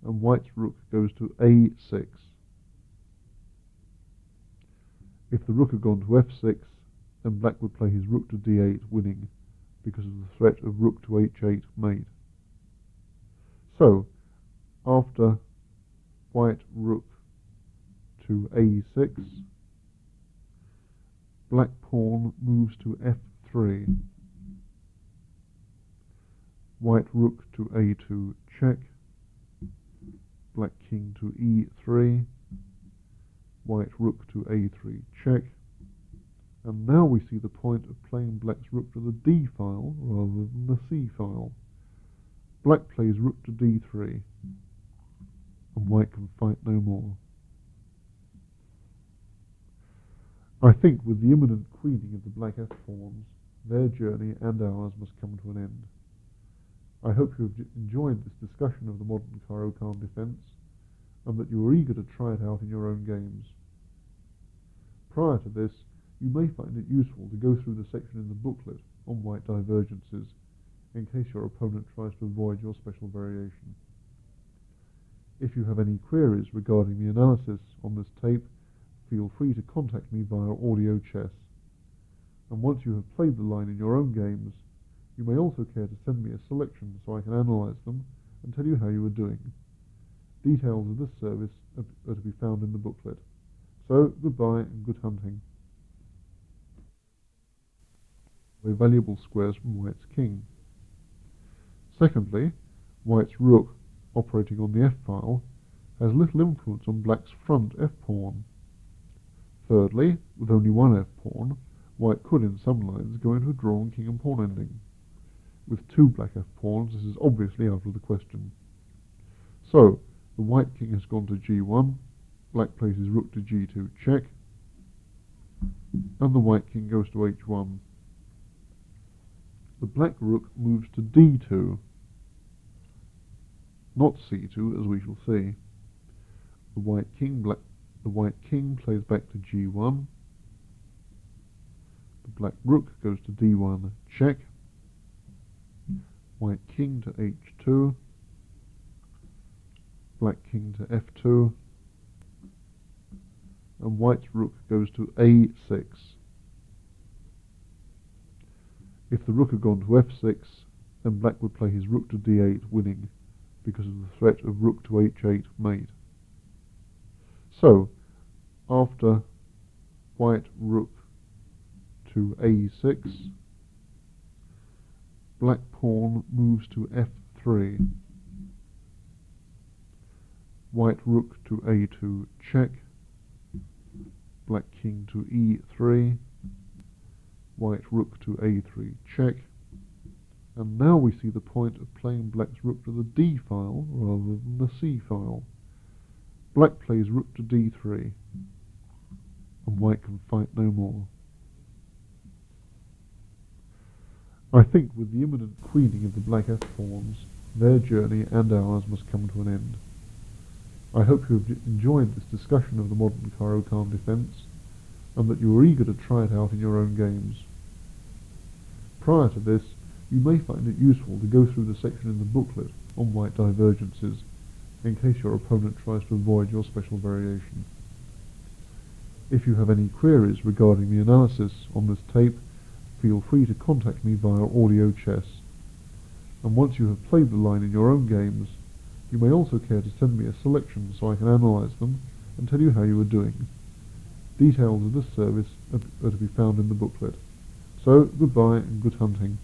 And white's rook goes to a6. If the rook had gone to f6, then black would play his rook to d8, winning, because of the threat of rook to h8 mate. So, after white rook to a6, black pawn moves to f3. White rook to a2, check. Black king to e3. White rook to a3, check. And now we see the point of playing black's rook to the d file rather than the c file. Black plays rook to d3, and white can fight no more. I think with the imminent queening of the black f-pawns, their journey and ours must come to an end. I hope you have enjoyed this discussion of the modern Caro-Kann defence, and that you are eager to try it out in your own games. Prior to this, you may find it useful to go through the section in the booklet on white divergences, in case your opponent tries to avoid your special variation. If you have any queries regarding the analysis on this tape, feel free to contact me via audio chess. And once you have played the line in your own games, you may also care to send me a selection so I can analyse them and tell you how you are doing. Details of this service are to be found in the booklet. So, goodbye and good hunting. Valuable squares from white's king. Secondly, white's rook, operating on the f-file, has little influence on black's front f-pawn. Thirdly, with only one f-pawn, white could in some lines go into a drawn king and pawn ending. With two black f-pawns, this is obviously out of the question. So, the white king has gone to g1, black plays his rook to g2, check, and the white king goes to h1. The black rook moves to d2, not c2, as we shall see. The white king plays back to g1. The black rook goes to d1, check. White king to h2. Black king to f2. And white's rook goes to a6. If the rook had gone to f6, then black would play his rook to d8, winning, because of the threat of rook to h8 mate. So, after white rook to a6, black pawn moves to f3. White rook to a2, check. Black king to e3. White rook to a3, check. And now we see the point of playing black's rook to the d file rather than the c file. Black plays rook to d3, and white can fight no more. I think with the imminent queening of the black f-pawns, their journey and ours must come to an end. I hope you have enjoyed this discussion of the modern Caro-Kann defence, and that you are eager to try it out in your own games. Prior to this, you may find it useful to go through the section in the booklet on white divergences, in case your opponent tries to avoid your special variation. If you have any queries regarding the analysis on this tape, feel free to contact me via audio chess. And once you have played the line in your own games, you may also care to send me a selection so I can analyse them and tell you how you are doing. Details of this service are to be found in the booklet. So, goodbye and good hunting.